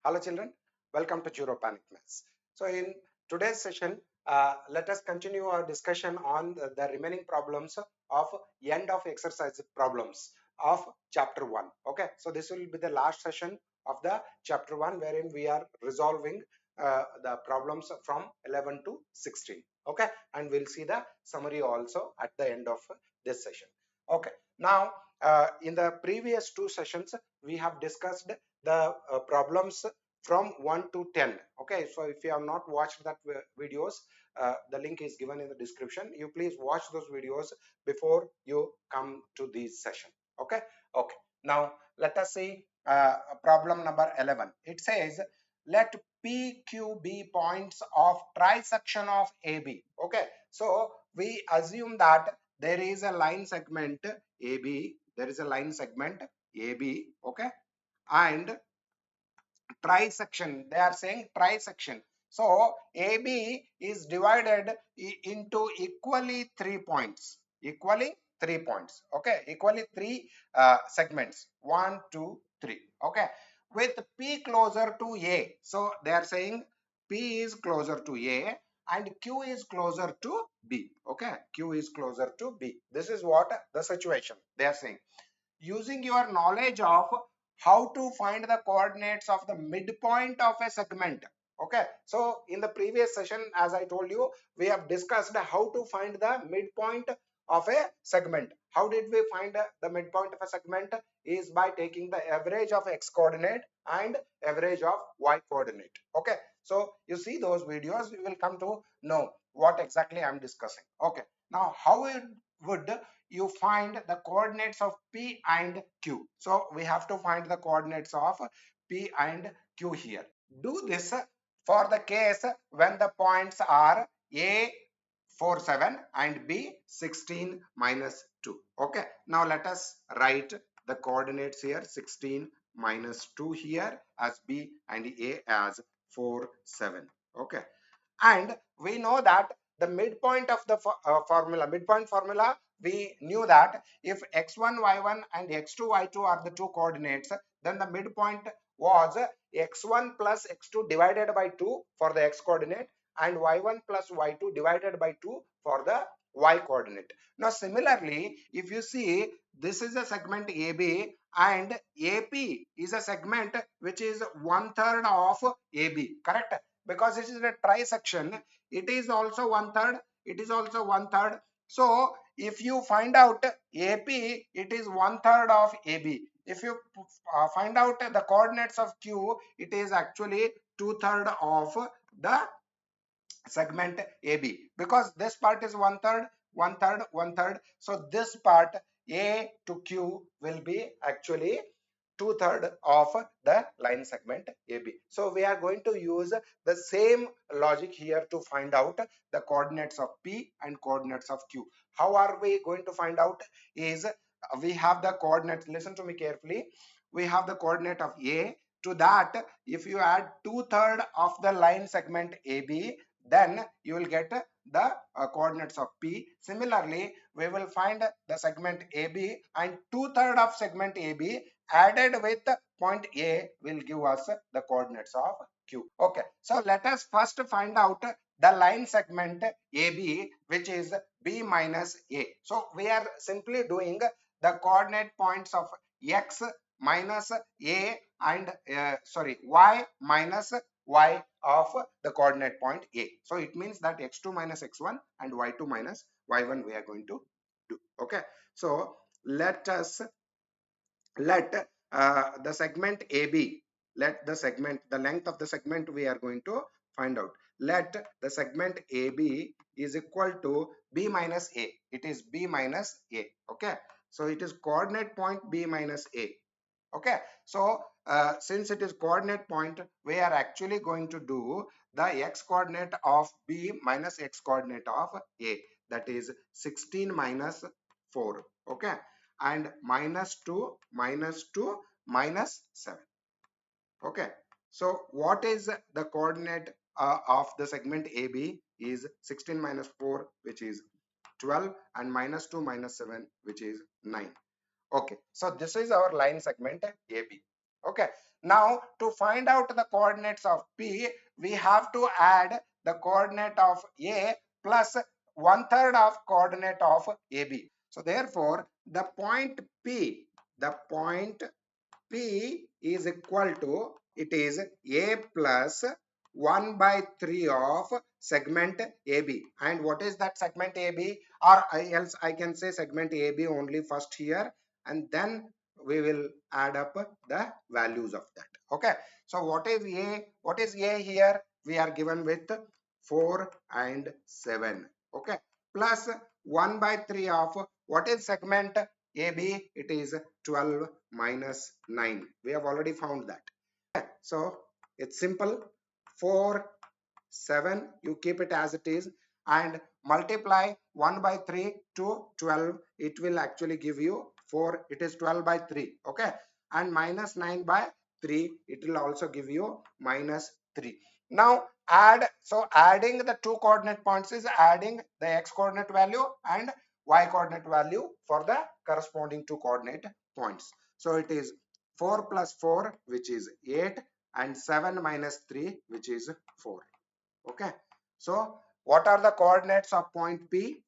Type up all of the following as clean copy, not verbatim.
Hello children, welcome to Zero Panic Maths. So in today's session, let us continue our discussion on the remaining problems of end of exercise problems of chapter 1. Okay, so this will be the last session of the chapter 1 wherein we are resolving the problems from 11 to 16. Okay, and we'll see the summary also at the end of this session. Okay, now in the previous two sessions, we have discussed the problems from 1 to 10. Okay, so if you have not watched that videos, the link is given in the description. You please watch those videos before you come to this session. Okay, okay, now let us see problem number 11. It says let PQ be points of trisection of AB. Okay, so we assume that there is a line segment AB, there is a line segment AB, okay, and trisection, they are saying trisection. So AB is divided into equally 3 points, okay, equally three segments, 1 2 3, okay, with P closer to A. So they are saying P is closer to A and Q is closer to B. Okay, Q is closer to B. This is what the situation they are saying. Using your knowledge of how to find the coordinates of the midpoint of a segment. Okay, so in the previous session, as I told you, we have discussed how to find the midpoint of a segment. How did we find the midpoint of a segment? Is by taking the average of x coordinate and average of y coordinate. Okay, so you see those videos, you will come to know what exactly I'm discussing. Okay, now how would you find the coordinates of P and Q? So we have to find the coordinates of P and Q here. Do this for the case when the points are A 4 7 and B 16 minus 2. Okay, now let us write the coordinates here, 16 minus 2 here as B and A as 4 7. Okay, and we know that the midpoint of the midpoint formula, we knew that if x1 y1 and x2 y2 are the two coordinates, then the midpoint was x1 plus x2 divided by 2 for the x coordinate and y1 plus y2 divided by 2 for the y coordinate. Now similarly, if you see, this is a segment AB and AP is a segment which is 1/3 of AB, correct? Because it is a trisection, it is also 1/3, it is also 1/3. So if you find out AP, it is 1/3 of AB. If you find out the coordinates of Q, it is actually 2/3 of the segment AB, because this part is 1/3, 1/3, 1/3. So this part A to Q will be actually 2/3 of the line segment AB. So we are going to use the same logic here to find out the coordinates of P and coordinates of Q. How are we going to find out? Is we have the coordinates, listen to me carefully, we have the coordinate of A. To that, if you add 2/3 of the line segment AB, then you will get the coordinates of P. Similarly, we will find the segment AB and 2/3 of segment AB added with point A will give us the coordinates of Q. Okay, so let us first find out the line segment AB, which is B minus A. So we are simply doing the coordinate points of X minus A and Y minus Y of the coordinate point A. So it means that x2 minus x1 and y2 minus y1 we are going to do. Okay, so let the segment AB, let the length of the segment we are going to find out. Let the segment AB is equal to B minus A. It is B minus A. Okay, so it is coordinate point B minus A. Okay, so since it is coordinate point, we are actually going to do the x coordinate of B minus x coordinate of A, that is 16 minus 4. Okay, and minus 2 minus 2 minus 7. Okay, so what is the coordinate of the segment AB is 16 minus 4, which is 12, and minus 2 minus 7, which is 9. Okay, so this is our line segment AB. Okay, now to find out the coordinates of P, we have to add the coordinate of A plus 1/3 of coordinate of AB. So therefore, the point P is equal to, it is A plus 1 by 3 of segment AB. And what is that segment AB? Or else I can say segment AB only first here, and then we will add up the values of that. Okay. So what is A? What is A here? We are given with 4 and 7. Okay. Plus 1 by 3 of what is segment AB? It is 12 minus 9. We have already found that. So it's simple. 4, 7, you keep it as it is, and multiply 1 by 3 to 12. It will actually give you 4. It is 12 by 3. Okay. And minus 9 by 3. It will also give you minus 3. Now add. So adding the two coordinate points is adding the x coordinate value and y coordinate value for the corresponding two coordinate points. So it is 4 plus 4, which is 8, and 7 minus 3, which is 4. Okay. So what are the coordinates of point P?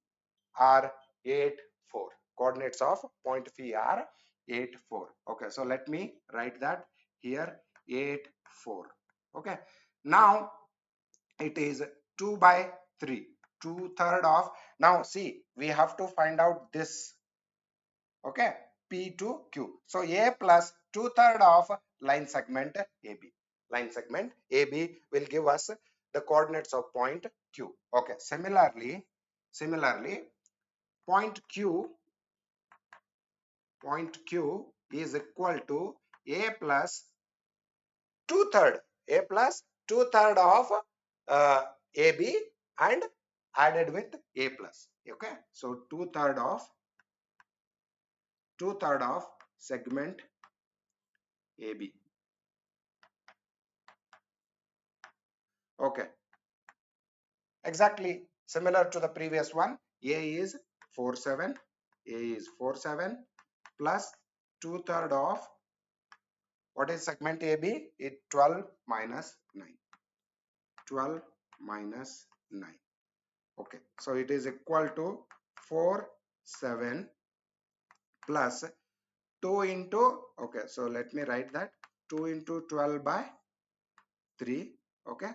Are 8, 4. Coordinates of point P are 8, 4. Okay. So let me write that here, 8, 4. Okay. Now it is 2 by 3. 2/3 of. Now see, we have to find out this. Okay. P to Q. So A plus 2/3 of line segment AB. Line segment AB will give us the coordinates of point Q. Okay. Similarly, point Q is equal to A plus 2/3. A plus 2/3 of AB and added with A plus. Okay. So 2/3 of segment AB. Okay. Exactly similar to the previous one. A is 4, 7. A is 4, 7 plus 2/3 of what is segment AB? It 12 minus 9. 12 minus 9. Okay. So it is equal to 4, 7 plus 2 into, okay. So let me write that 2 into 12 by 3. Okay.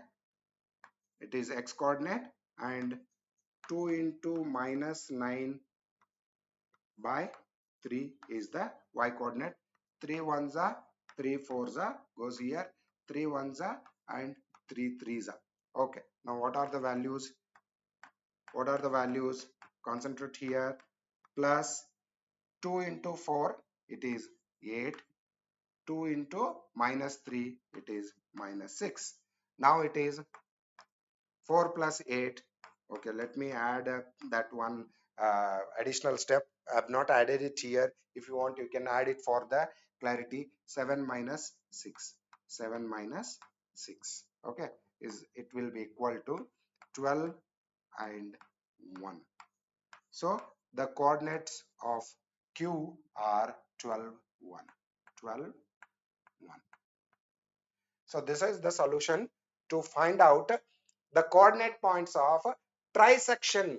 It is x coordinate, and 2 into minus 9 by 3 is the y coordinate. 3 ones are, 3 fours are, goes here, 3 ones are, and 3 threes are. Okay. Now what are the values? What are the values? Concentrate here. Plus 2 into 4, it is 8. 2 into minus 3, it is minus 6. Now it is 4 plus 8. Okay, let me add that one additional step. I have not added it here. If you want, you can add it for the clarity. 7 minus 6. 7 minus 6. Okay, it will be equal to 12 and 1. So the coordinates of Q are 12, 1. 12, 1. So this is the solution to find out the coordinate points of trisection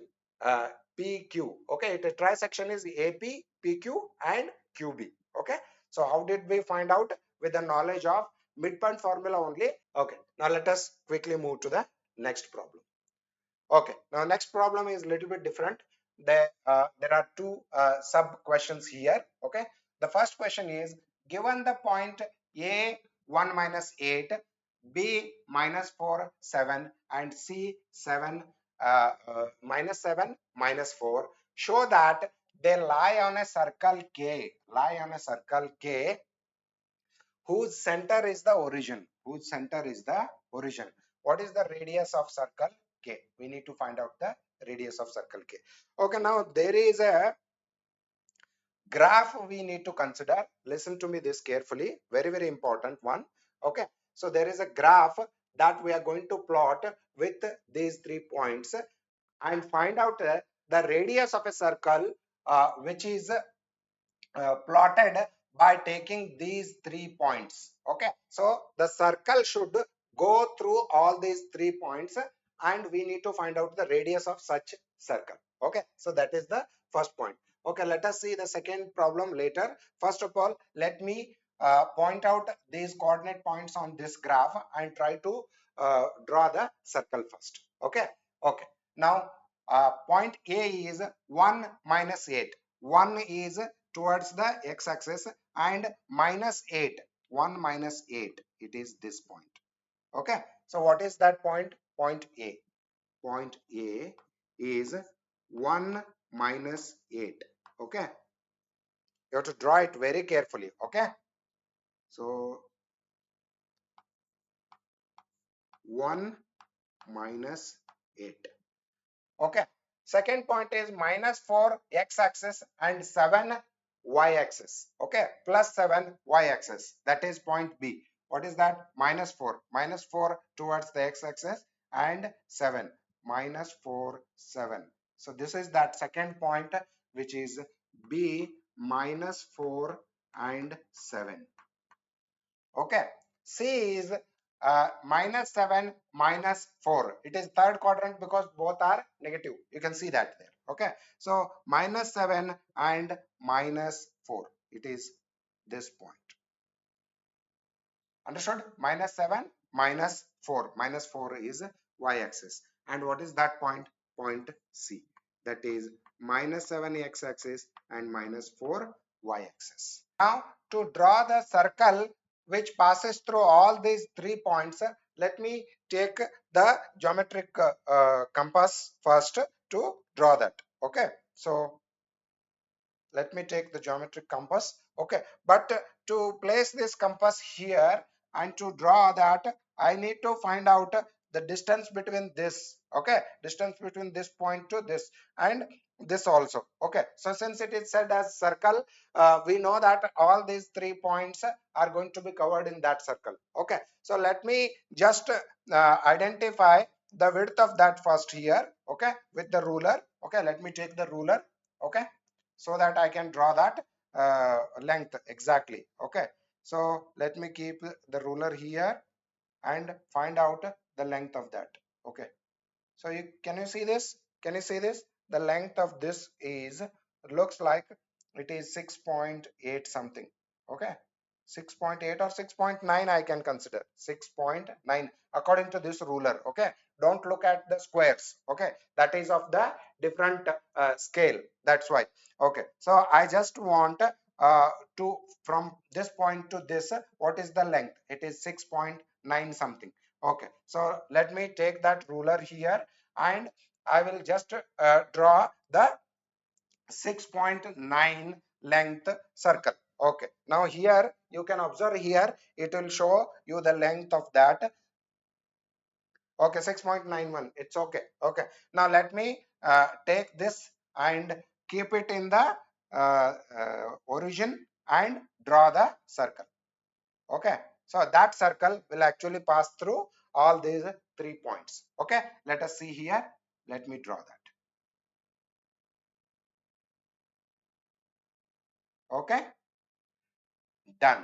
PQ. Okay, the trisection is AP, PQ, and QB. Okay, so how did we find out? With the knowledge of midpoint formula only. Okay, now let us quickly move to the next problem. Okay, now next problem is a little bit different. There are two sub questions here. Okay, the first question is, given the point A 1 minus 8, B minus 4 7, and C 7 minus 7 minus 4, show that they lie on a circle K. Lie on a circle K whose center is the origin. Whose center is the origin. What is the radius of circle K? We need to find out the radius of circle K. Okay, now there is a graph we need to consider. Listen to me this carefully. Very, very important one. Okay, so there is a graph that we are going to plot with these 3 points and find out the radius of a circle which is plotted by taking these 3 points. Okay, so the circle should go through all these 3 points, and we need to find out the radius of such circle. Okay, so that is the first point. Okay, let us see the second problem later. First of all, let me point out these coordinate points on this graph and try to draw the circle first. Okay, okay. Now point A is 1 minus 8. 1 is towards the x-axis, and minus 8, 1 minus 8, it is this point. Okay, so what is that point? Point A. Point A is 1 minus 8. Okay, you have to draw it very carefully. Okay, so 1 minus 8. Okay, second point is minus 4 x-axis and 7 y-axis. Okay, plus 7 y-axis, that is point B. What is that? Minus 4. Minus 4 towards the x-axis, and 7. Minus 4, 7. So this is that second point, which is B, minus 4 and 7. Okay, C is minus 7 minus 4. It is third quadrant because both are negative. You can see that there. Okay, so minus 7 and minus 4, it is this point. Understood? Minus 7 minus 4. Minus 4 is y-axis. And what is that point? Point C. That is minus 7 x-axis and minus 4 y-axis. Now to draw the circle which passes through all these 3 points, let me take the geometric compass first to draw that. Okay, so let me take the geometric compass. Okay, but to place this compass here and to draw that, I need to find out the distance between this. Okay, distance between this point to this, and this also. Okay, so since it is said as circle, we know that all these 3 points are going to be covered in that circle. Okay, so let me just identify the width of that first here. Okay, with the ruler. Okay, let me take the ruler. Okay, so that I can draw that length exactly. Okay, so let me keep the ruler here and find out the length of that. Okay, so can you see this? Can you see this? The length of this is, looks like it is 6.8 something. Okay, 6.8 or 6.9 I can consider. 6.9 according to this ruler. Okay, don't look at the squares. Okay, that is of the different scale. That's why. Okay, so I just want to, from this point to this, what is the length? It is 6.9 something. Okay, so let me take that ruler here and I will just draw the 6.9 length circle. Okay, now here you can observe, here it will show you the length of that. Okay, 6.91. It's okay. Okay, now let me take this and keep it in the origin and draw the circle. Okay, so that circle will actually pass through all these 3 points. Okay, let us see here. Let me draw that. Okay, done.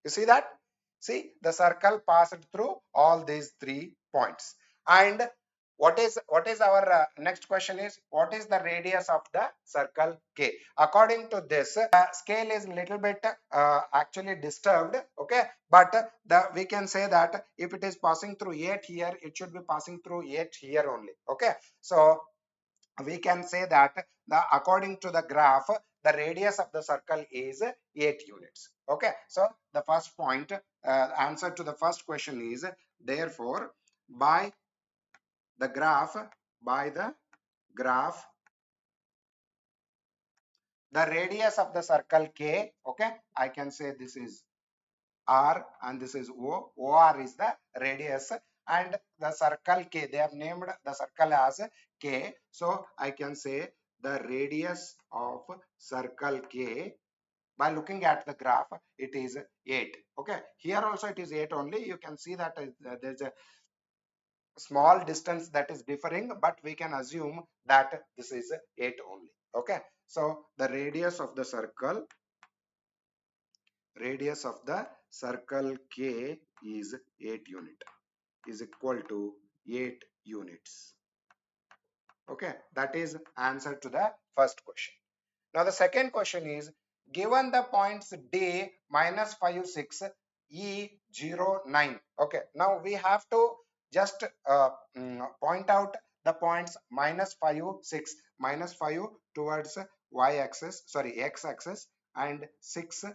You see that? See, the circle passed through all these 3 points. And what is our next question is, what is the radius of the circle K? According to this, scale is little bit actually disturbed. Okay, but we can say that if it is passing through 8 here, it should be passing through 8 here only. Okay, so we can say that according to the graph, the radius of the circle is 8 units. Okay, so the first point, answer to the first question is, therefore by the graph, by the graph, the radius of the circle K. Okay, I can say this is R and this is O. OR is the radius, and the circle K, they have named the circle as K. So I can say the radius of circle K, by looking at the graph, it is 8. Okay, here also it is 8 only. You can see that there's a small distance that is differing, but we can assume that this is 8 only. Okay, so the radius of the circle radius of the circle K is 8 unit, is equal to 8 units. Okay, that is answer to the first question. Now the second question is, given the points D minus 5, 6, E 0, 9. Okay, now we have to just point out the points minus 5, 6, minus 5 towards y axis, sorry, x axis, and 6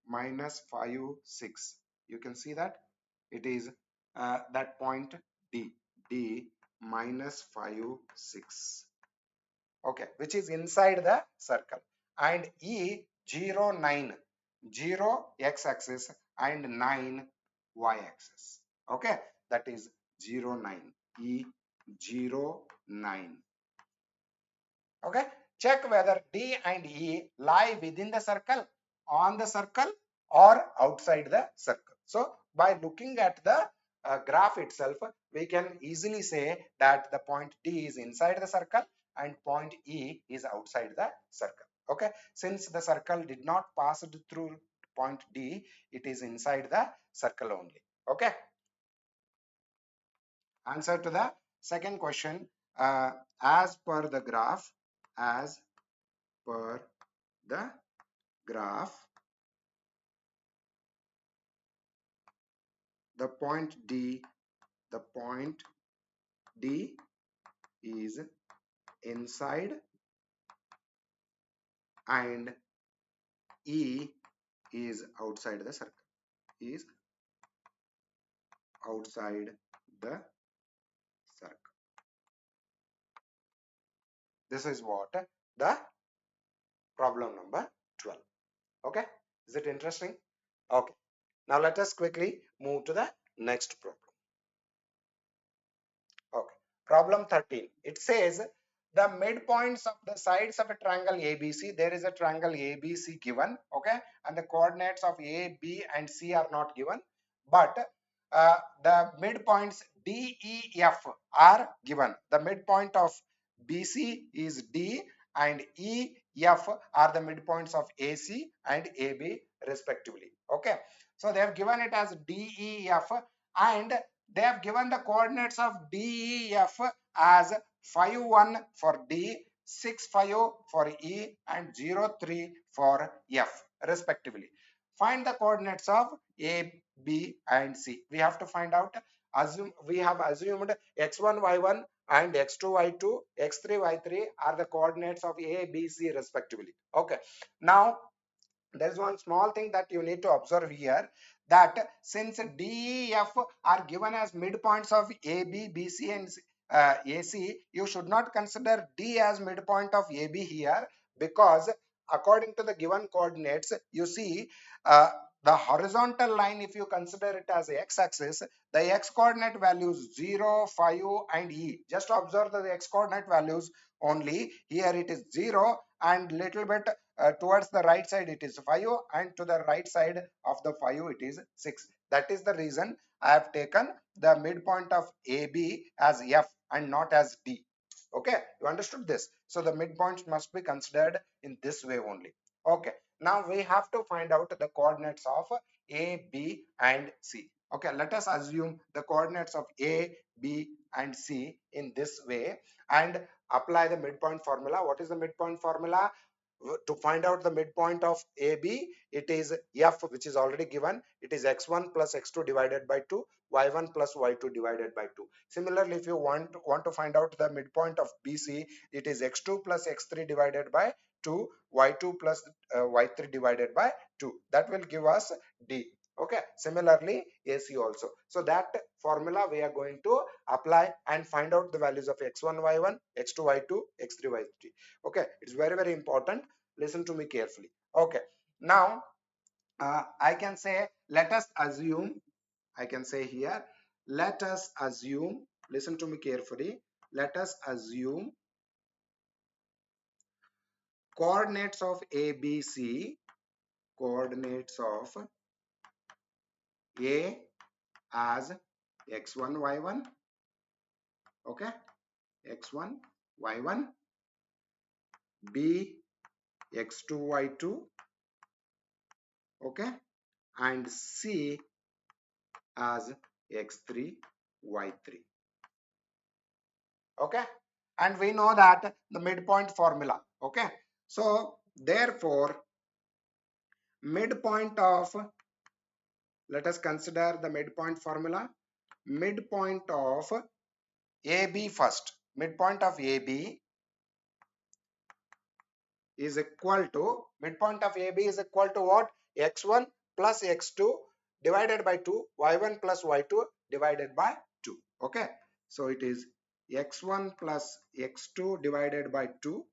minus 5, 6. You can see that it is that point D, D minus 5, 6. Okay, which is inside the circle, and E 0, 9, 0 x axis and 9 y axis. Okay, that is 0, 9, E 0, 9. Okay, check whether D and E lie within the circle, on the circle, or outside the circle. So by looking at the graph itself, we can easily say that the point D is inside the circle and point E is outside the circle. Okay, since the circle did not pass through point D, it is inside the circle only. Okay, answer to the second question, as per the graph, as per the graph, the point D is inside and E is outside the circle, is outside the circle. This is what the problem number 12. Okay, is it interesting? Okay, now let us quickly move to the next problem. Okay, problem 13. It says the midpoints of the sides of a triangle ABC. There is a triangle ABC given, okay, and the coordinates of A, B, and C are not given, but the midpoints D, E, F are given. The midpoint of BC is D, and E, F are the midpoints of AC and AB respectively. Okay, so they have given it as D, E, F, and they have given the coordinates of D, E, F as 5, 1 for D, 6, 5 for E, and 0, 3 for F respectively. Find the coordinates of A, B, and C. We have to find out. We have assumed x1, y1 and x2, y2, x3, y3 are the coordinates of A, B, C respectively. Okay. Now there's one small thing that you need to observe here, that since D, E, F are given as midpoints of AB, BC, and AC, you should not consider D as midpoint of AB here, because according to the given coordinates, you see the horizontal line, if you consider it as x-axis, the x coordinate values 0, 5, and E. Just observe the x coordinate values only. Here it is 0, and little bit towards the right side it is 5, and to the right side of the 5 it is 6. That is the reason I have taken the midpoint of AB as F and not as D. Okay, you understood this? So the midpoints must be considered in this way only. Okay, now we have to find out the coordinates of A, B, and C. Okay, let us assume the coordinates of A, B, and C in this way and apply the midpoint formula. What is the midpoint formula? To find out the midpoint of AB, it is F, which is already given. It is x1 plus x2 divided by 2, y1 plus y2 divided by 2. Similarly, if you want to find out the midpoint of BC, it is x2 plus x3 divided by 2, y2 plus y3 divided by 2. That will give us D. Okay, similarly AC also. So that formula we are going to apply and find out the values of x1, y1, x2, y2, x3, y3. Okay, it's very important. Listen to me carefully. Okay, now I can say, let us assume, I can say here, let us assume, listen to me carefully, let us assume coordinates of ABC, coordinates of A as x1, y1, okay, x1, y1, B, x2, y2, okay, and C as x3, y3. Okay, and we know that the midpoint formula. Okay, so therefore midpoint of, let us consider the midpoint formula. Midpoint of AB first. Midpoint of AB is equal to, midpoint of AB is equal to what? X1 plus X2 divided by 2, Y1 plus Y2 divided by 2. Okay, so it is X1 plus X2 divided by 2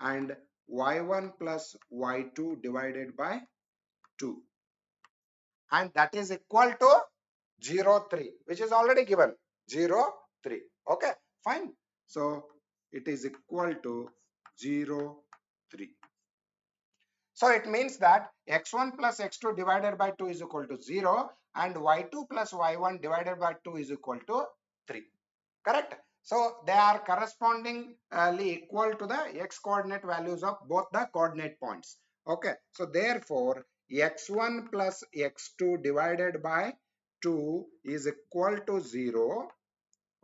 and Y1 plus Y2 divided by 2, and that is equal to 0, 3, which is already given, 0, 3. Okay, fine. So it is equal to 0, 3. So it means that x1 plus x2 divided by 2 is equal to 0 and y2 plus y1 divided by 2 is equal to 3. Correct? So they are correspondingly equal to the x coordinate values of both the coordinate points. Okay. So therefore x1 plus x2 divided by 2 is equal to 0.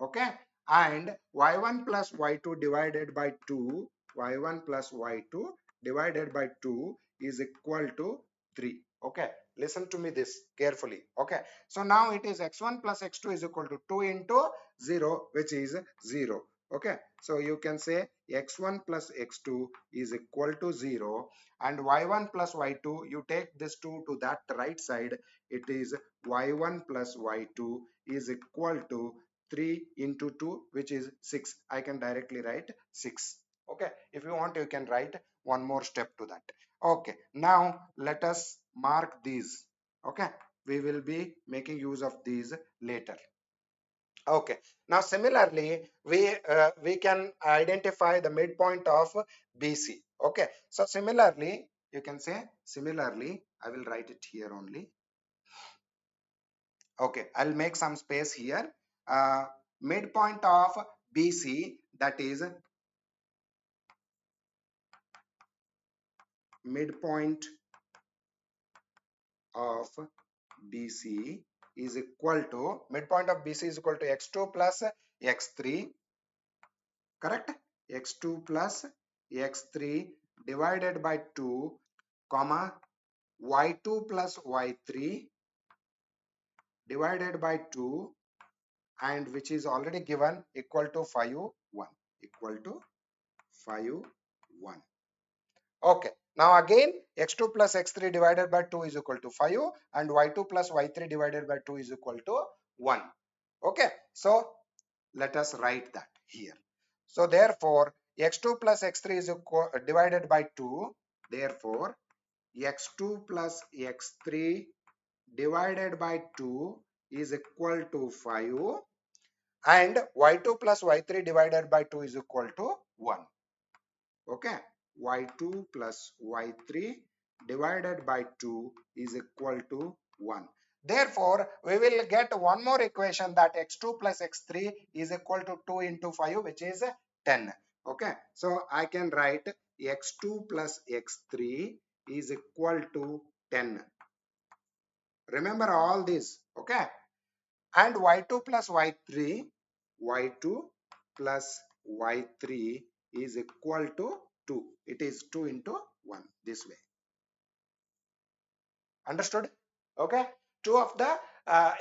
Okay, and y1 plus y2 divided by 2, y1 plus y2 divided by 2 is equal to 3. Okay, listen to me this carefully. Okay, so now it is x1 plus x2 is equal to 2 into 0, which is 0. Okay, so you can say x1 plus x2 is equal to 0 and y1 plus y2, you take this 2 to that right side, it is y1 plus y2 is equal to 3 into 2, which is 6. I can directly write 6. Okay, if you want you can write one more step to that. Okay, now let us mark these. Okay, we will be making use of these later. Okay, now similarly we can identify the midpoint of BC. Okay, so similarly you can say, similarly I will write it here only. Okay, I'll make some space here. Midpoint of BC, that is midpoint of BC is equal to, midpoint of BC is equal to x2 plus x3, correct? X2 plus x3 divided by 2, comma y2 plus y3 divided by 2, and which is already given equal to 5, 1, equal to 5, 1. Okay, now again x2 plus x3 divided by 2 is equal to 5 and y2 plus y3 divided by 2 is equal to 1. Okay, so let us write that here. So therefore x2 plus x3 is equal, divided by 2, therefore x2 plus x3 divided by 2 is equal to 5 and y2 plus y3 divided by 2 is equal to 1. Okay, y2 plus y3 divided by 2 is equal to 1. Therefore we will get one more equation, that x2 plus x3 is equal to 2 into 5, which is 10. Okay, so I can write x2 plus x3 is equal to 10. Remember all this. Okay, and y2 plus y3, y2 plus y3 is equal to 2. It is 2 into 1, this way. Understood? Okay, two of the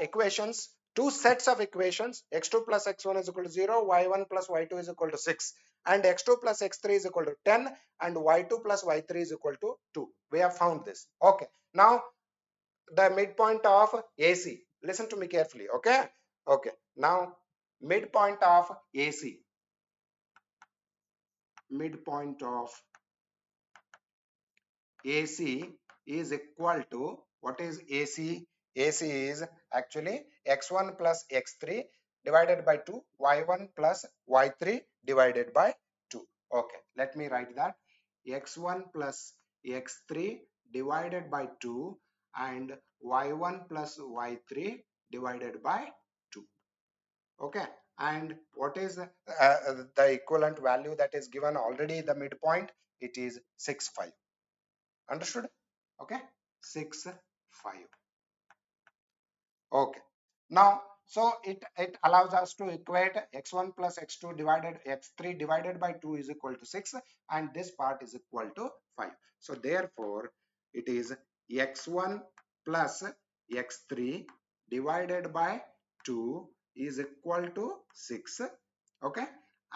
equations, two sets of equations, x2 plus x1 is equal to 0, y1 plus y2 is equal to 6, and x2 plus x3 is equal to 10, and y2 plus y3 is equal to 2. We have found this. Okay, now the midpoint of AC. Listen to me carefully. Okay. Okay. Now midpoint of AC. Midpoint of AC is equal to, what is AC? AC is actually x1 plus x3 divided by 2, y1 plus y3 divided by 2. Okay, let me write that. X1 plus x3 divided by 2 and y1 plus y3 divided by 2. Okay, and what is the equivalent value that is given already, the midpoint? It is 6, 5. Understood? Okay, 6, 5. Okay. Now, so it allows us to equate x1 plus x2 divided x3 divided by 2 is equal to 6, and this part is equal to 5. So therefore, it is x1 plus x3 divided by 2 is equal to 6. Okay.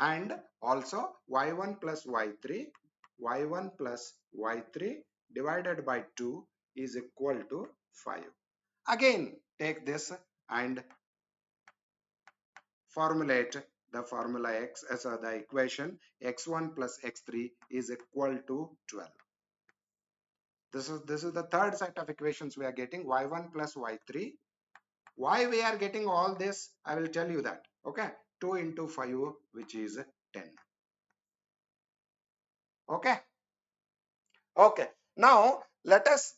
And also y1 plus y1 plus y3 divided by 2 is equal to 5. Again, take this and formulate the formula x as the equation x1 plus x3 is equal to 12. This is the third set of equations we are getting, y1 plus y3. Why we are getting all this, I will tell you that. Okay, 2 into 5, which is 10. Okay. Okay, now let us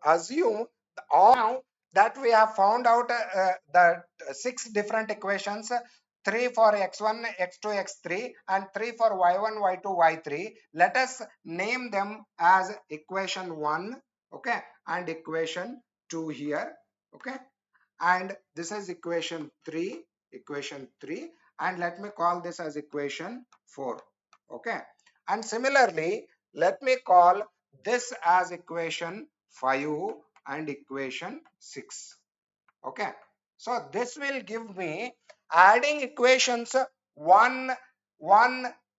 assume all now that we have found out the 6 different equations, 3 for x1, x2, x3 and 3 for y1, y2, y3. Let us name them as equation 1, okay, and equation 2 here, okay, and this is equation 3, and let me call this as equation 4, okay. And similarly, let me call this as equation 5 and equation 6, okay. So this will give me adding equations 1,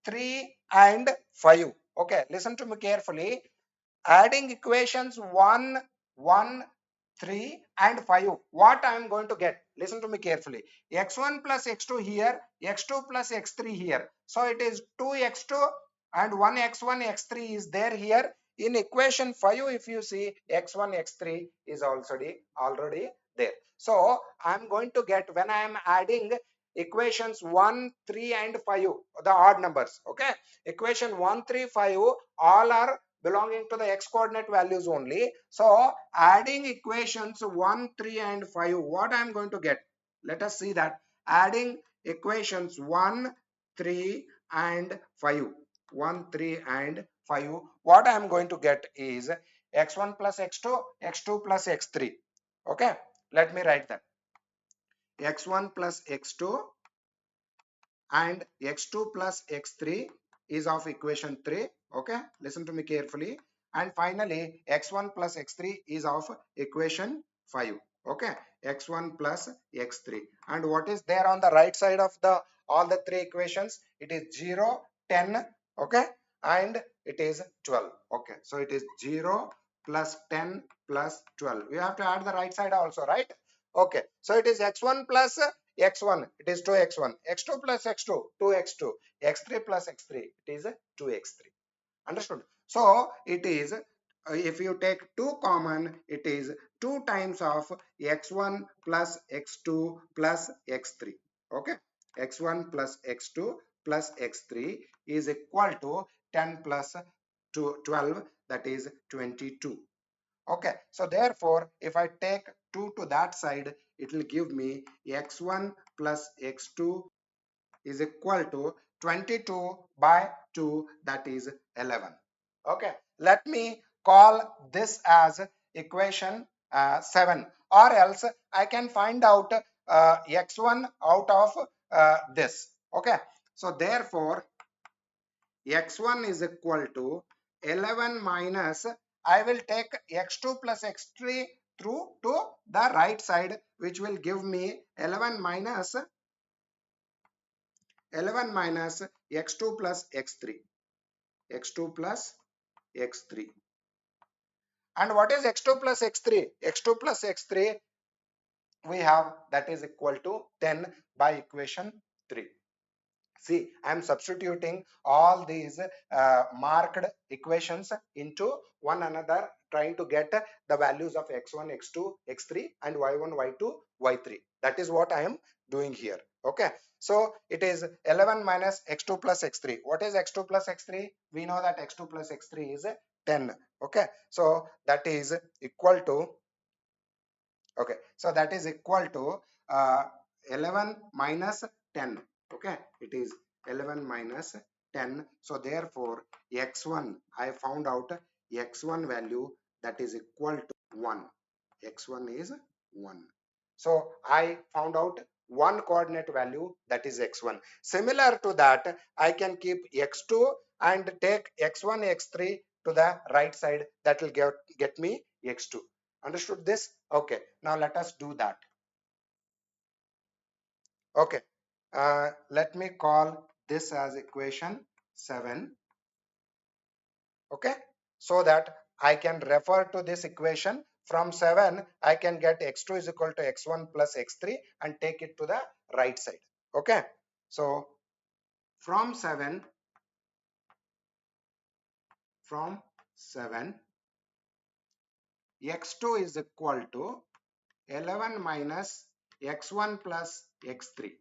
3 and 5. Okay, listen to me carefully. Adding equations 1, 3 and 5, what I am going to get, listen to me carefully. X1 plus x2 here, x2 plus x3 here, so it is 2x2 and 1x1 x3 is there here. In equation 5, if you see, x1 x3 is already there. So I am going to get, when I am adding equations 1, 3 and 5, the odd numbers, okay, equation 1, 3, 5 all are belonging to the x coordinate values only. So adding equations 1, 3 and 5, what I am going to get, let us see that. Adding equations 1, 3 and 5, 1, 3 and 5, what I am going to get is x1 plus x2, x2 plus x3. Okay, let me write that. X1 plus x2 and x2 plus x3 is of equation 3. Okay, listen to me carefully. And finally x1 plus x3 is of equation 5. Okay, x1 plus x3, and what is there on the right side of the all the three equations? It is 0, 10, okay, and it is 12. Okay, so it is 0 plus 10 plus 12. We have to add the right side also, right? Okay, so it is x1 plus x1, it is 2x1, x2 plus x2, 2x2, x3 plus x3, it is 2x3. Understood? So it is, if you take 2 common, it is 2 times of x1 plus x2 plus x3. Okay, x1 plus x2 plus x3 is equal to 10 plus 12, that is 22. Okay, so therefore if I take 2 to that side, it will give me x1 plus x2 is equal to 22 by 2, that is 11. Okay, let me call this as equation 7, or else I can find out x1 out of this. Okay, so therefore x1 is equal to 11 minus, I will take x2 plus x3 through to the right side, which will give me 11 minus x2 plus x3, x2 plus x3. And what is x2 plus x3? x2 plus x3 we have, that is equal to 10 by equation 3. See, I am substituting all these marked equations into one another, trying to get the values of x1, x2, x3 and y1, y2, y3. That is what I am doing here. Okay, so it is 11 minus x2 plus x3. What is x2 plus x3? We know that x2 plus x3 is 10. Okay, so that is equal to, okay, so that is equal to 11 minus 10. Okay, it is 11 minus 10. So therefore x1, I found out x1 value, that is equal to 1. X1 is 1. So I found out one coordinate value, that is x1. Similar to that, I can keep x2 and take x1, x3 to the right side. That will get me x2. Understood this? Okay. Now let us do that. Okay. Let me call this as equation 7. Okay, so that I can refer to this equation. From 7 I can get x2 is equal to x1 plus x3 and take it to the right side. Okay, so from 7 x2 is equal to 11 minus x1 plus x3,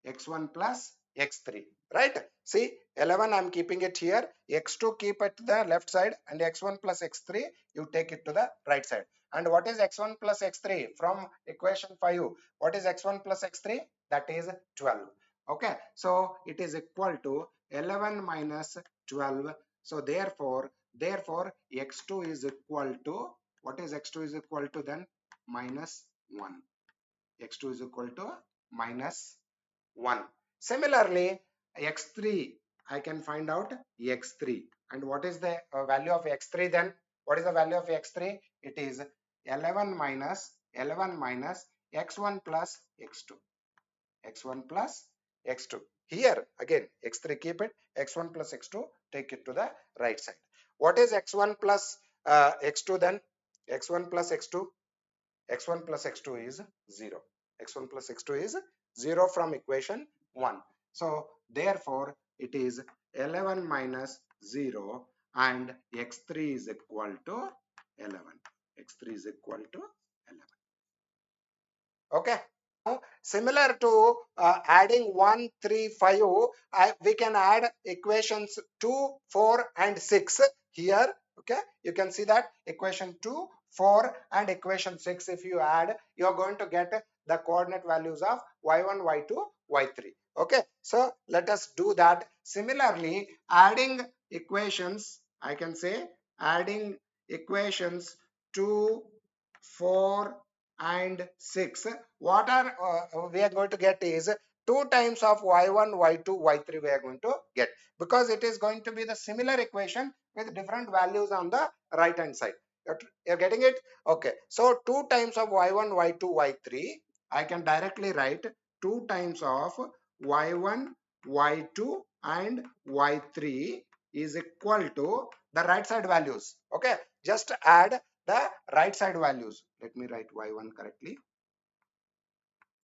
x1 plus x3, right? See, 11 I'm keeping it here, x2 keep at the left side, and x1 plus x3 you take it to the right side. And what is x1 plus x3 from equation 5? What is x1 plus x3? That is 12. Okay, so it is equal to 11 minus 12. So therefore x2 is equal to, what is x2 is equal to then? Minus 1. X2 is equal to minus 1. Similarly, x3, I can find out x3. And what is the value of x3 then? What is the value of x3? It is 11 minus x1 plus x2. x1 plus x2. Here again, x3 keep it, x1 plus x2 take it to the right side. What is x1 plus x2 then? x1 plus x2, x1 plus x2 is 0. x1 plus x2 is 0 from equation 1. So therefore it is 11 minus 0 and x3 is equal to 11. x3 is equal to 11. Okay. Similar to adding 1, 3, 5, we can add equations 2, 4 and 6 here. Okay, you can see that equation 2, 4 and equation 6, if you add, you are going to get the coordinate values of y1, y2, y3. Okay, so let us do that. Similarly, adding equations, I can say adding equations 2, 4 and 6, what are we are going to get is 2 times of y1, y2, y3 we are going to get, because it is going to be the similar equation with different values on the right hand side. You're getting it? Okay, so 2 times of y1, y2, y3, I can directly write 2 times of y1, y2 and y3 is equal to the right side values. Okay, just add the right side values. Let me write y1 correctly.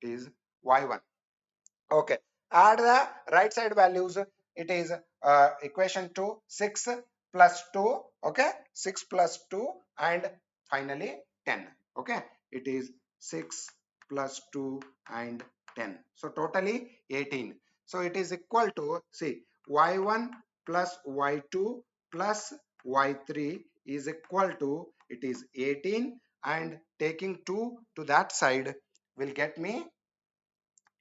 It is y1. Okay, add the right side values. It is equation 2, 6 plus 2. Okay, 6 plus 2 and finally 10. Okay, it is 6 plus 2 and 10. So totally 18. So it is equal to, see, y1 plus y2 plus y3 is equal to, it is 18, and taking 2 to that side will get me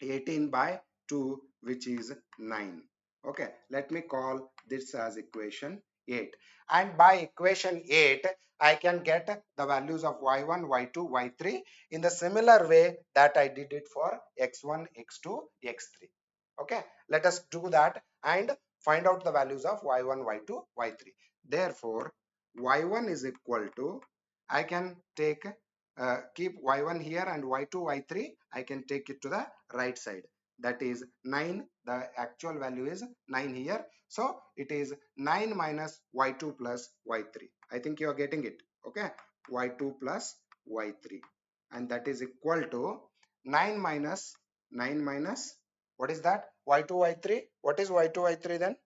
18 by 2, which is 9. Okay, let me call this as equation 8. And by equation 8, I can get the values of y1, y2, y3 in the similar way that I did it for x1, x2, x3. Okay, let us do that and find out the values of y1, y2, y3. Therefore, y1 is equal to, I can take keep y1 here and y2, y3, I can take it to the right side. That is 9. The actual value is 9 here. So it is 9 minus y2 plus y3. I think you are getting it. Okay, y2 plus y3, and that is equal to 9 minus what is that? y2, y3. What is y2, y3 then?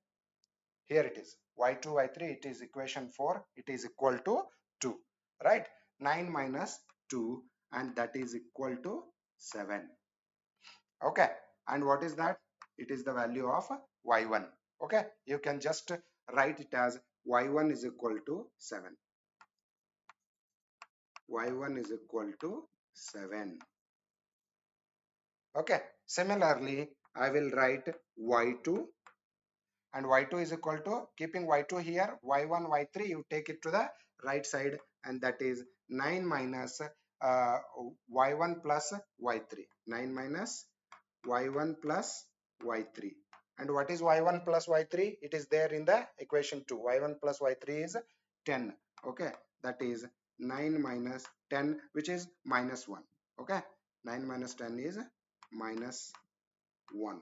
Here it is y2, y3. It is equation 4. It is equal to 2, right? 9 minus 2, and that is equal to 7. Okay, and what is that? It is the value of y1. Okay, you can just write it as y1 is equal to 7. y1 is equal to 7. Okay, similarly I will write y2, and y2 is equal to, keeping y2 here, y1, y3, you take it to the right side, and that is 9 minus y1 plus y3. 9 minus y1 plus y3. And what is y1 plus y3? It is there in the equation 2. y1 plus y3 is 10. Okay, that is 9 minus 10, which is minus 1. Okay, 9 minus 10 is minus 1.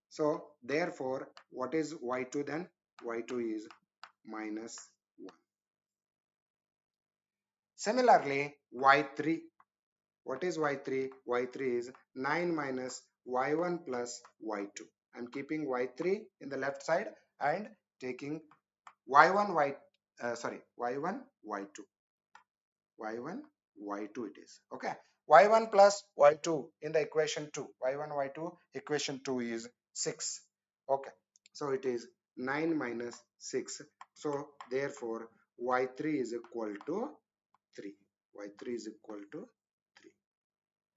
So therefore, what is y2 then? y2 is minus 1. Similarly, y3. What is y3? y3 is 9 minus y1 plus y2. I'm keeping y3 in the left side and taking y1 y1 y2. y1 y2 it is. Okay, y1 plus y2 in the equation 2. y1 y2 equation 2 is 6. Okay, so it is 9 minus 6. So therefore y3 is equal to 3. y3 is equal to 3.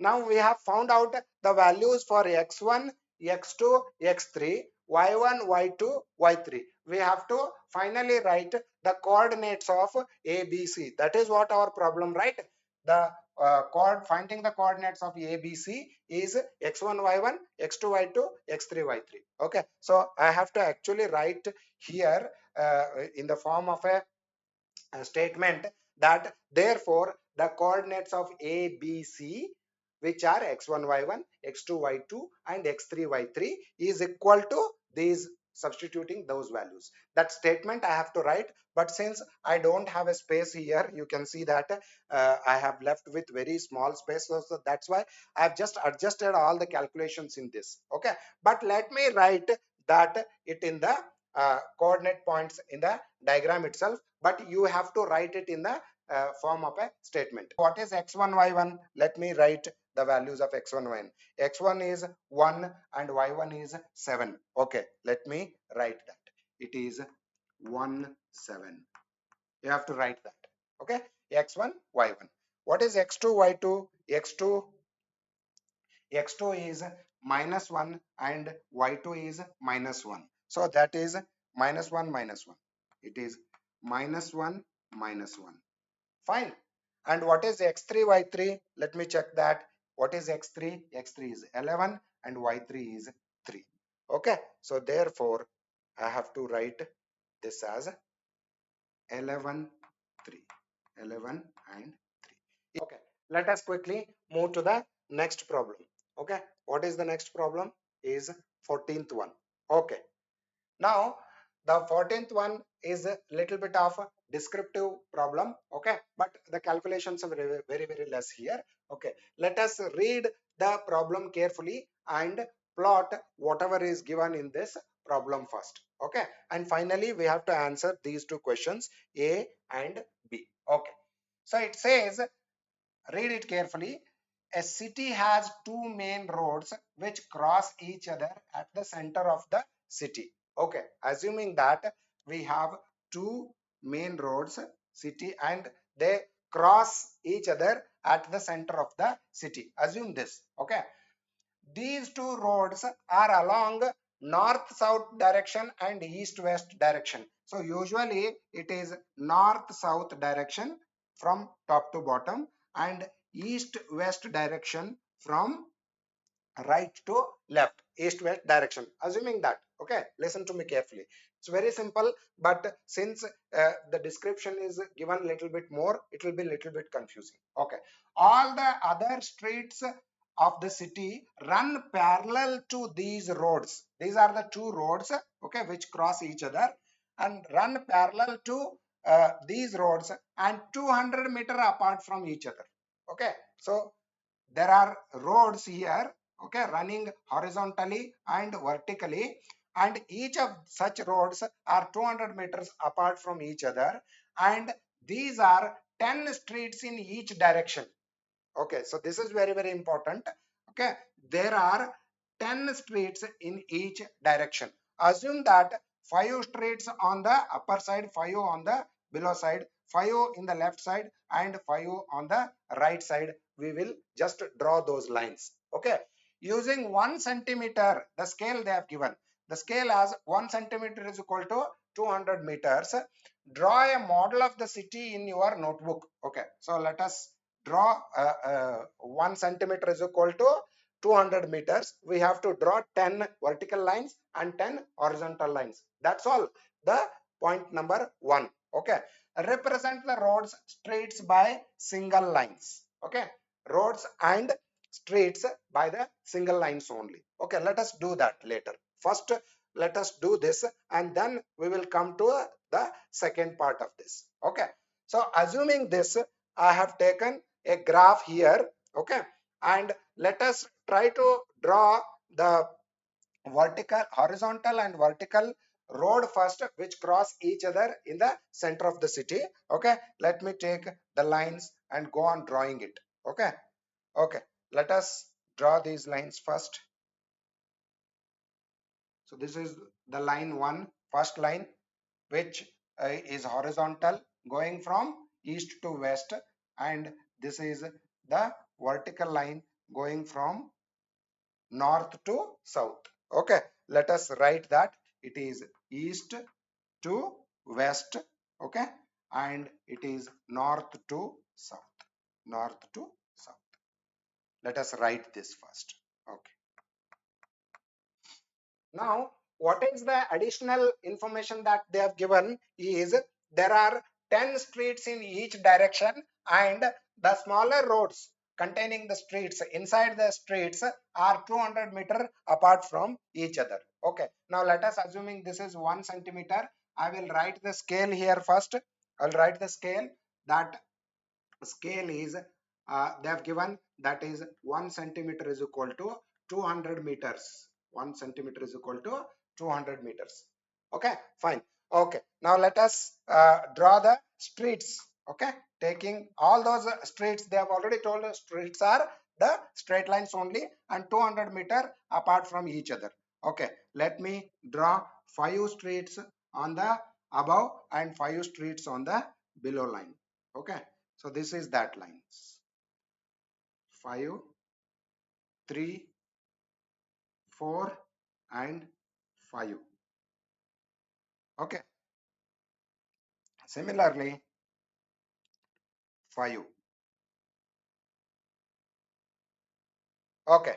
Now we have found out the values for x1, x2, x3, y1, y2, y3. We have to finally write the coordinates of A, B, C. That is what our problem, right? The finding the coordinates of A, B, C is x1, y1, x2, y2, x3, y3. Okay, so I have to actually write here in the form of a statement that therefore the coordinates of A, B, C, which are x1, y1, x2, y2 and x3, y3 is equal to these, substituting those values. That statement I have to write, but since I don't have a space here, you can see that I have left with very small space, so that's why I have just adjusted all the calculations in this. Okay, but let me write that it in the coordinate points in the diagram itself, but you have to write it in the form of a statement. What is x1, y1? Let me write the values of x1, y1. x1 is 1 and y1 is 7. Okay, let me write that. It is 1, 7. You have to write that. Okay, x1, y1. What is x2, y2? x2 is minus 1 and y2 is minus 1. So that is minus 1, minus 1. It is minus 1, minus 1. Fine. And what is x3, y3? Let me check that. What is x3? x3 is 11 and y3 is 3. Okay. So therefore, I have to write this as 11, 3. 11 and 3. Okay. Let us quickly move to the next problem. Okay. What is the next problem? Is 14th one. Okay. Now, the 14th one is a little bit of a descriptive problem. Okay, but the calculations are very, very, very less here. Okay, let us read the problem carefully and plot whatever is given in this problem first. Okay, and finally we have to answer these two questions, A and B. Okay, so it says, read it carefully. A city has two main roads which cross each other at the center of the city. Okay, assuming that we have two main roads, city, and they cross each other at the center of the city. Assume this. Okay, these two roads are along north-south direction and east-west direction. So usually it is north-south direction from top to bottom and east-west direction from right to left, east west direction, assuming that. Okay, listen to me carefully. It's very simple, but since the description is given a little bit more, it will be a little bit confusing. Okay, all the other streets of the city run parallel to these roads. These are the two roads, okay, which cross each other and run parallel to these roads and 200-meter apart from each other. Okay, so there are roads here, okay, running horizontally and vertically, and each of such roads are 200 meters apart from each other, and these are 10 streets in each direction. Okay, so this is very, very important. Okay, there are 10 streets in each direction. Assume that 5 streets on the upper side, 5 on the below side, 5 in the left side and 5 on the right side. We will just draw those lines. Okay, using 1 centimeter, the scale they have given. The scale as 1 centimeter is equal to 200 meters. Draw a model of the city in your notebook. Okay, so let us draw 1 centimeter is equal to 200 meters. We have to draw 10 vertical lines and 10 horizontal lines. That's all. The point number 1. Okay, represent the roads, streets by single lines. Okay, roads and streets by the single lines only. Okay, let us do that later. First, let us do this and then we will come to the second part of this. Okay, so assuming this, I have taken a graph here. Okay, and let us try to draw the vertical, horizontal and vertical road first, which cross each other in the center of the city. Okay, let me take the lines and go on drawing it. Okay, okay, let us draw these lines first. So this is the line 1, first line, which is horizontal going from east to west, and this is the vertical line going from north to south. Okay, let us write that it is east to west. Okay, and it is north to south, north to south. Let us write this first. Okay, now what is the additional information that they have given is there are 10 streets in each direction, and the smaller roads containing the streets inside the streets are 200 meter apart from each other. Okay, now let us assuming this is 1 centimeter. I will write the scale here first. I'll write the scale. That scale is they have given, that is 1 centimeter is equal to 200 meters. 1 centimeter is equal to 200 meters. Okay, fine. Okay, now let us draw the streets. Okay, taking all those streets, they have already told us streets are the straight lines only and 200 meter apart from each other. Okay, let me draw 5 streets on the above and 5 streets on the below line. Okay, so this is that lines 5, 3, 4 and 5. Okay, similarly 5. Okay,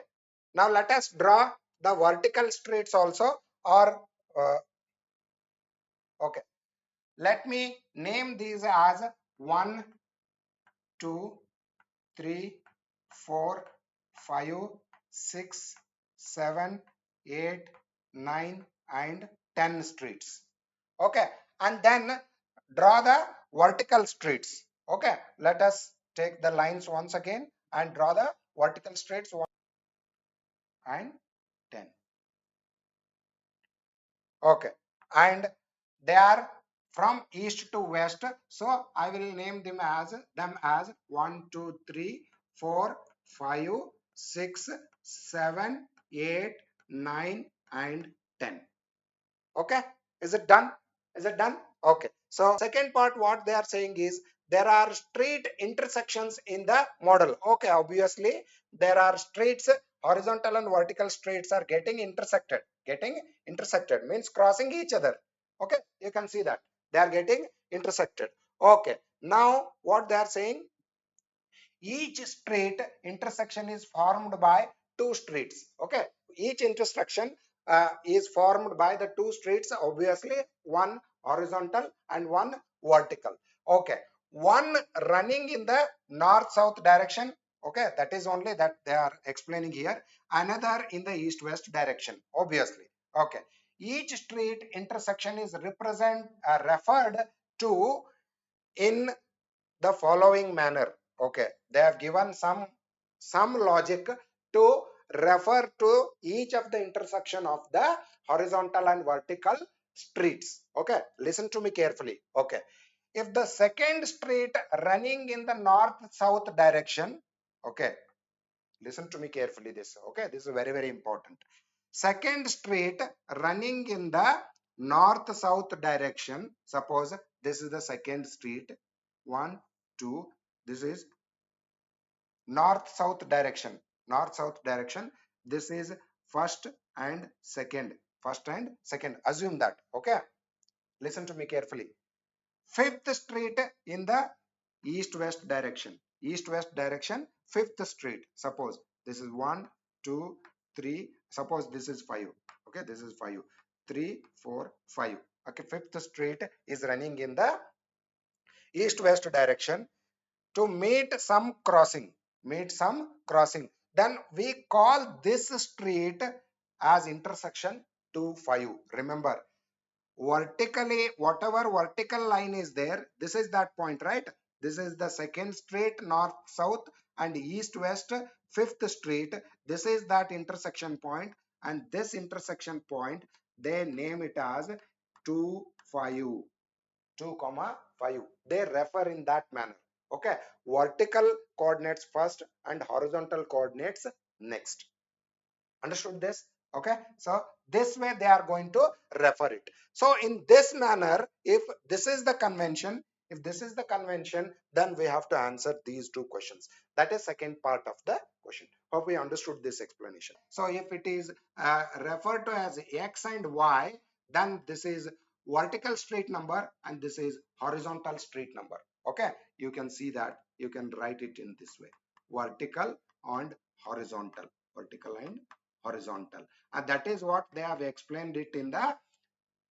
now let us draw the vertical streets also, or okay, let me name these as 1, 2, 3, 4, 5, 6, 7, 8, 9 and 10 streets. Okay, and then draw the vertical streets. Okay, let us take the lines once again and draw the vertical streets 1 and 10. Okay, and they are from east to west, so I will name them as 1, 2, 3, 4, 5, 6, 7, 8, 9 and 10. Okay, is it done? Is it done? Okay, so second part what they are saying is there are street intersections in the model. Okay, obviously there are streets, horizontal and vertical streets are getting intersected. Getting intersected means crossing each other. Okay, you can see that they are getting intersected. Okay, now what they are saying, each street intersection is formed by 2 streets. Okay, each intersection is formed by the 2 streets, obviously one horizontal and one vertical. Okay, one running in the north south direction. Okay, that is only that they are explaining here. Another in the east west direction, obviously. Okay, each street intersection is referred to in the following manner. Okay, they have given some logic to refer to each of the intersection of the horizontal and vertical streets. Okay, listen to me carefully. Okay, if the second street running in the north south direction, okay, listen to me carefully this. Okay, this is very important. Second street running in the north south direction, suppose this is the second street, 1, 2, this is north south direction, north south direction, this is first and second, first and second, assume that. Okay, Listen to me carefully. Fifth street in the east-west direction. East-west direction, fifth street. Suppose this is 1, 2, 3. Suppose this is 5. Okay, this is 5. 3, 4, 5. Okay, fifth street is running in the east-west direction to meet some crossing. Meet some crossing. Then we call this street as intersection 2, 5. Remember, vertically, whatever vertical line is there, this is that point, right? This is the second street, north south and east west, fifth street. This is that intersection point, and this intersection point they name it as 2 5. 2 comma 5, they refer in that manner. Okay, vertical coordinates first and horizontal coordinates next. Understood this? Okay, so this way they are going to refer it. So in this manner, if this is the convention, then we have to answer these two questions. That is second part of the question. Hope we understood this explanation. So if it is referred to as x and y, then this is vertical street number and this is horizontal street number. Okay, you can see that, you can write it in this way: vertical and horizontal. Vertical and horizontal, and that is what they have explained it in the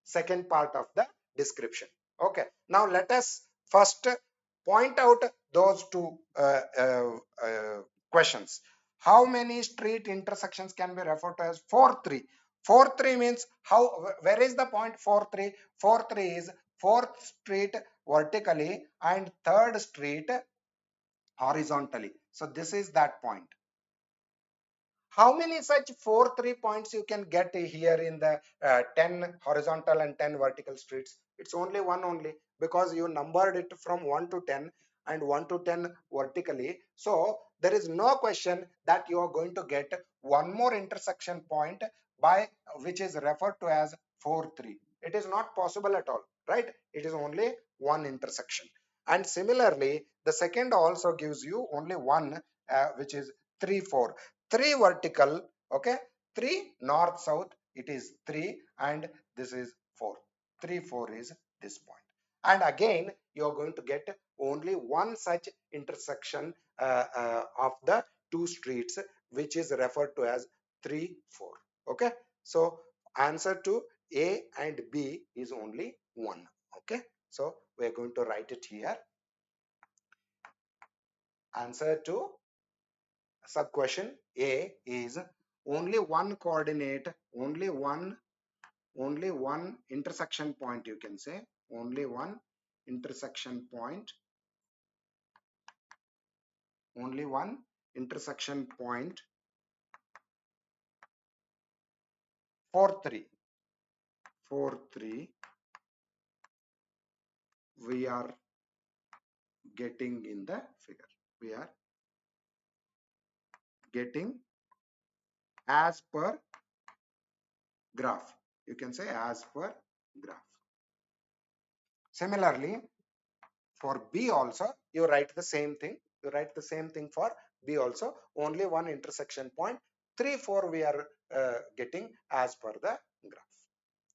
second part of the description. Okay, now let us first point out those two questions. How many street intersections can be referred to as 4 3? 4 3 means how, where is the point 4 3? 4 3 is fourth street vertically and third street horizontally. So this is that point. How many such 4 3 points you can get here in the 10 horizontal and 10 vertical streets? It's only one only, because you numbered it from 1 to 10 and 1 to 10 vertically. So there is no question that you are going to get one more intersection point by which is referred to as 4 3. It is not possible at all, right? It is only one intersection. And similarly, the second also gives you only one, which is 3 4. 3 vertical, okay, 3 north south, it is 3, and this is 4. 3 4 is this point. And again you are going to get only one such intersection of the two streets, which is referred to as 3 4. Okay, so answer to A and B is only one. Okay, so we are going to write it here. Answer to sub question A is only one coordinate, only one intersection point, you can say only one intersection point, only one intersection point for 3 we are getting in the figure. We are getting as per graph, you can say as per graph. Similarly, for B also you write the same thing. You write the same thing for B also. Only one intersection point. 3 4 we are getting as per the graph.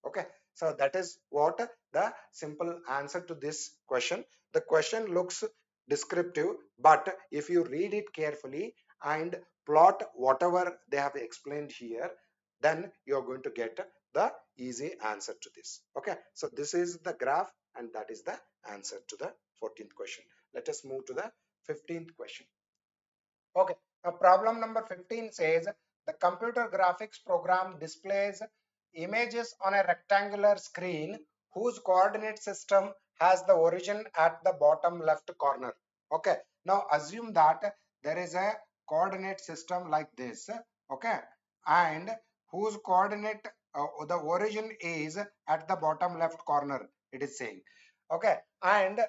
Okay, so that is what the simple answer to this question. The question looks descriptive, but if you read it carefully and plot whatever they have explained here, then you are going to get the easy answer to this. Okay, so this is the graph and that is the answer to the 14th question. Let us move to the 15th question. Okay, now problem number 15 says the computer graphics program displays images on a rectangular screen whose coordinate system has the origin at the bottom left corner. Okay, now assume that there is a coordinate system like this. Okay, and whose coordinate the origin is at the bottom left corner, it is saying. Okay, and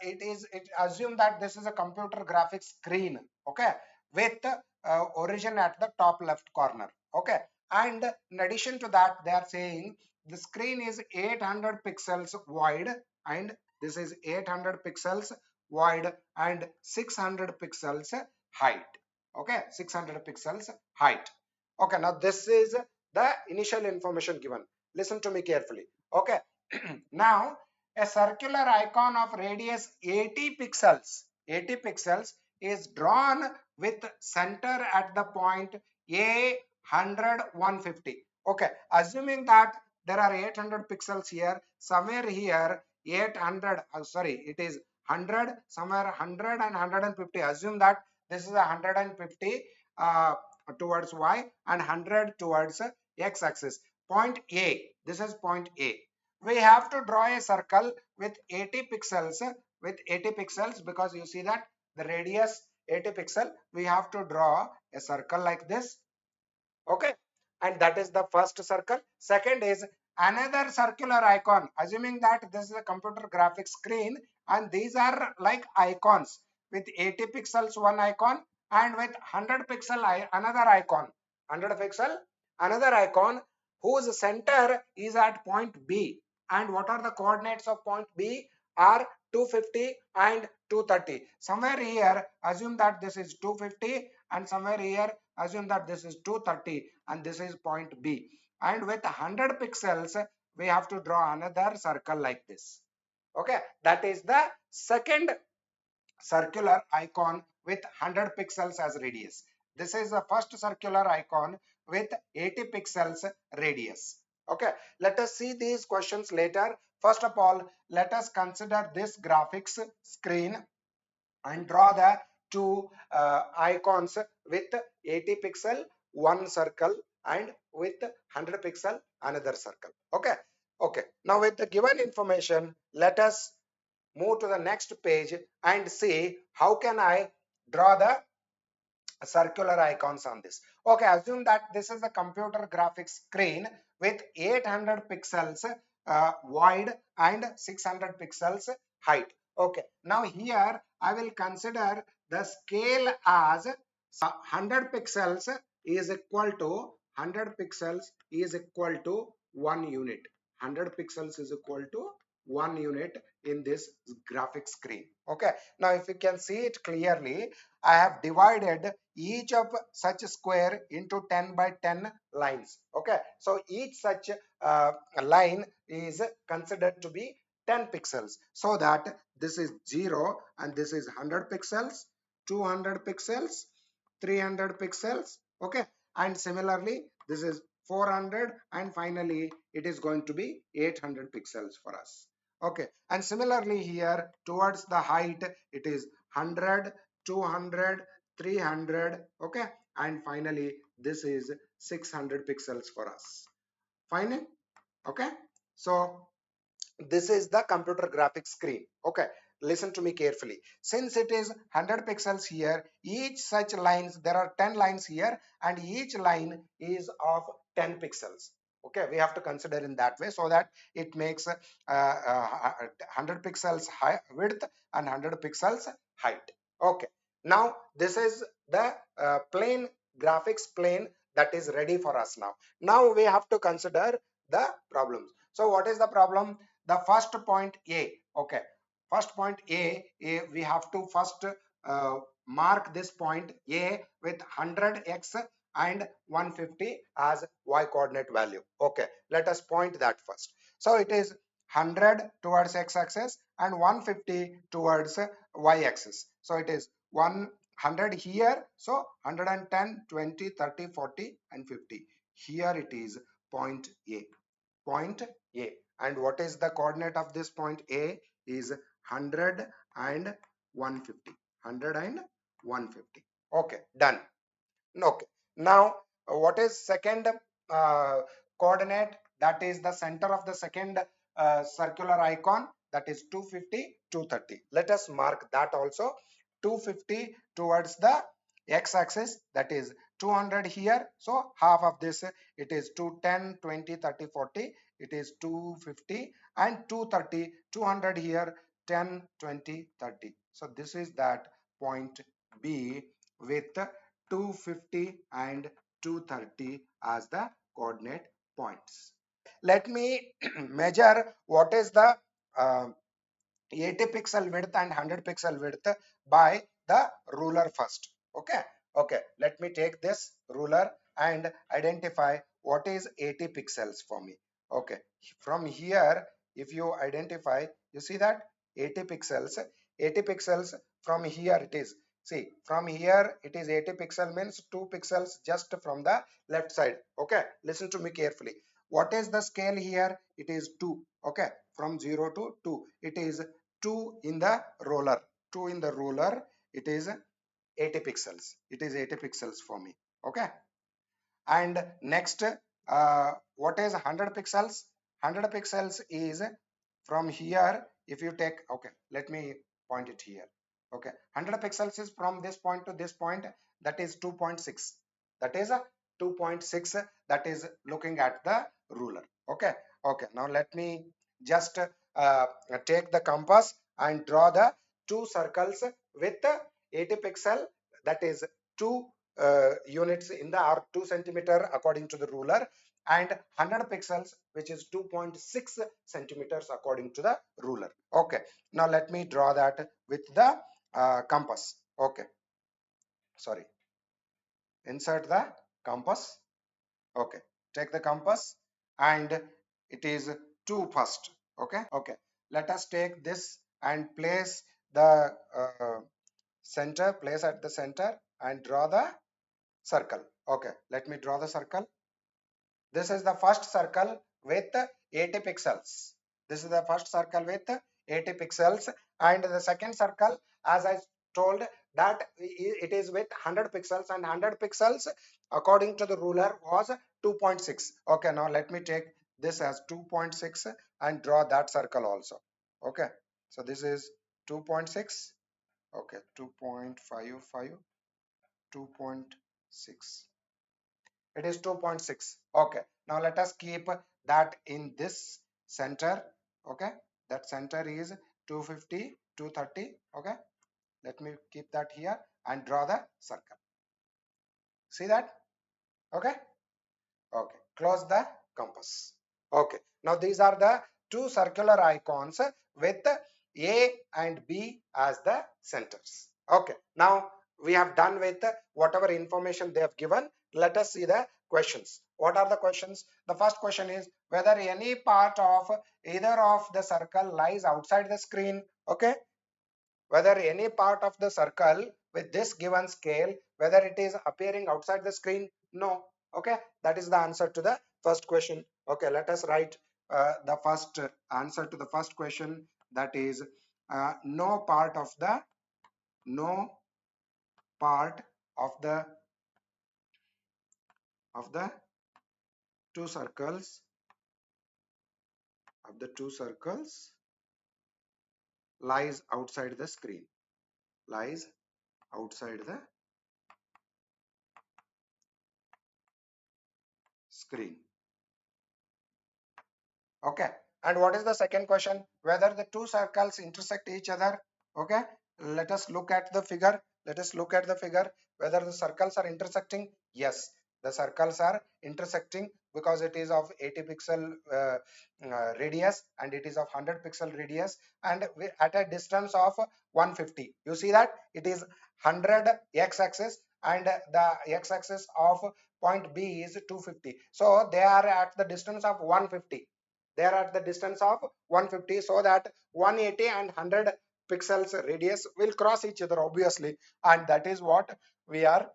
it assume that this is a computer graphics screen, okay, with origin at the top left corner. Okay, and in addition to that they are saying the screen is 800 pixels wide and this is 800 pixels wide and 600 pixels height. Okay, 600 pixels height. Okay, now this is the initial information given. Listen to me carefully. Okay, Now a circular icon of radius 80 pixels, 80 pixels is drawn with center at the point A 100 150. Okay, assuming that there are 800 pixels here, somewhere here 800, sorry, it is 100, somewhere 100 and 150. Assume that this is 150 towards y and 100 towards x axis. Point A, this is point A. We have to draw a circle with 80 pixels, because you see that the radius 80 pixel. We have to draw a circle like this. Okay, and that is the first circle. Second is another circular icon, assuming that this is a computer graphics screen and these are like icons with 80 pixels one icon and with 100 pixel another icon, 100 pixel another icon whose center is at point B. And what are the coordinates of point B? Are 250 and 230. Somewhere here assume that this is 250 and somewhere here assume that this is 230 and this is point B. And with 100 pixels we have to draw another circle like this. Okay, that is the second circular icon with 100 pixels as radius. This is the first circular icon with 80 pixels radius. Okay, let us see these questions later. First of all, let us consider this graphics screen and draw the two icons with 80 pixel one circle and with 100 pixel another circle. Okay, okay, now with the given information, let us move to the next page and see how can I draw the circular icons on this. Okay, assume that this is a computer graphics screen with 800 pixels wide and 600 pixels height. Okay, now here I will consider the scale as 100 pixels is equal to 100 pixels is equal to 1 unit. 100 pixels is equal to 1 unit in this graphic screen. Okay, now if you can see it clearly, I have divided each of such square into 10 by 10 lines. Okay, so each such line is considered to be 10 pixels, so that this is 0 and this is 100 pixels, 200 pixels, 300 pixels. Okay, and similarly this is 400 and finally it is going to be 800 pixels for us. Okay, and similarly here towards the height it is 100, 200, 300. Okay, and finally this is 600 pixels for us. Fine. Okay, so this is the computer graphics screen. Okay, listen to me carefully. Since it is 100 pixels here, each such lines, there are 10 lines here and each line is of 10 pixels. Okay, we have to consider in that way so that it makes 100 pixels high width and 100 pixels height. Okay, now this is the plane graphics plane that is ready for us. Now we have to consider the problems. So what is the problem? The first point A. Okay, first point A, we have to first mark this point A with 100x and 150 as y coordinate value. Okay, let us point that first. So it is 100 towards x-axis and 150 towards y-axis. So it is 100 here, so 110, 20, 30, 40 and 50. Here it is point A. Point A. And what is the coordinate of this point A? Is 100 and 150. 100 and 150. Okay, done. Okay, now what is second coordinate? That is the center of the second circular icon, that is 250, 230. Let us mark that also. 250 towards the x-axis, that is 200 here, so half of this it is 210, 20, 30, 40, it is 250, and 230, 200 here, 10, 20, 30. So this is that point B with 250 and 230 as the coordinate points. Let me measure what is the 80 pixel width and 100 pixel width by the ruler first. Okay, okay, let me take this ruler and identify what is 80 pixels for me. Okay, from here if you identify, you see that 80 pixels, 80 pixels from here it is. See, from here it is 80 pixel means 2 pixels just from the left side. Okay, listen to me carefully. What is the scale here? It is 2. Okay, from 0 to 2. It is 2 in the roller. 2 in the roller. It is 80 pixels. It is 80 pixels for me. Okay. And next, what is 100 pixels? 100 pixels is from here. If you take, okay, let me point it here. Okay, 100 pixels is from this point to this point. That is 2.6. That is a 2.6. That is looking at the ruler. Okay. Okay, now let me just take the compass and draw the two circles with 80 pixel. That is 2 units in the or 2 centimeter according to the ruler, and 100 pixels which is 2.6 centimeters according to the ruler. Okay, now let me draw that with the compass. Okay, sorry, insert the compass. Okay, take the compass and it is 2 first. Okay, okay, let us take this and place the center, place at the center and draw the circle. Okay, let me draw the circle. This is the first circle with 80 pixels. This is the first circle with 80 pixels, and the second circle, as I told, that it is with 100 pixels, and 100 pixels according to the ruler was 2.6. Okay, now let me take this as 2.6 and draw that circle also. Okay, so this is 2.6. Okay, 2.55, 2.6. It is 2.6. Okay, now let us keep that in this center. Okay, that center is 250, 230. Okay, let me keep that here and draw the circle. See that? Okay, okay, close the compass. Okay, now these are the two circular icons with A and B as the centers. Okay, now we have done with whatever information they have given. Let us see the questions. What are the questions? The first question is whether any part of either of the circle lies outside the screen. Okay, whether any part of the circle with this given scale, whether it is appearing outside the screen. No. Okay, that is the answer to the first question. Okay, let us write the first answer to the first question. That is no part of the no part of the two circles lies outside the screen, lies outside the screen. Okay, and what is the second question? Whether the two circles intersect each other. Okay, let us look at the figure. Let us look at the figure. Whether the circles are intersecting. Yes, the circles are intersecting because it is of 80 pixel radius and it is of 100 pixel radius, and at a distance of 150. You see that it is 100 x-axis and the x-axis of point B is 250. So they are at the distance of 150. They are at the distance of 150, so that 180 and 100 pixels radius will cross each other obviously, and that is what we are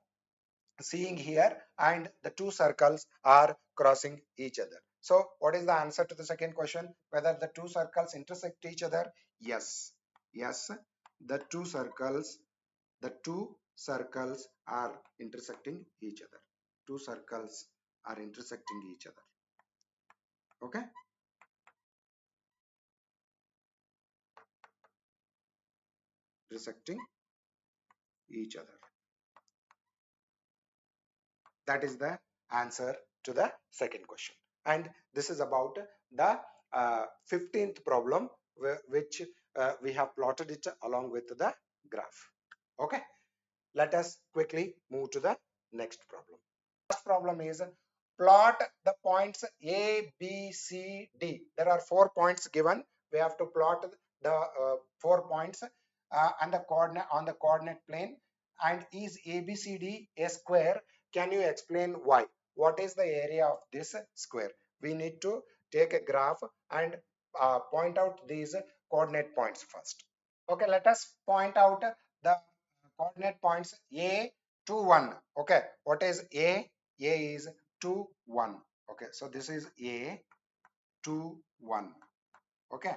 seeing here, and the two circles are crossing each other. So what is the answer to the second question? Whether the two circles intersect each other? Yes, yes, the two circles are intersecting each other. Two circles are intersecting each other. Okay, intersecting each other. That is the answer to the second question. And this is about the 15th problem, which we have plotted it along with the graph. Okay, let us quickly move to the next problem. First problem is plot the points A, B, C, D. There are 4 points given. We have to plot the 4 points and the coordinate on the coordinate plane. And is ABCD a square? Can you explain why? What is the area of this square? We need to take a graph and point out these coordinate points first. Okay, let us point out the coordinate points A 2 1. Okay, what is A? A is 2 1. Okay, so this is A 2 1. Okay,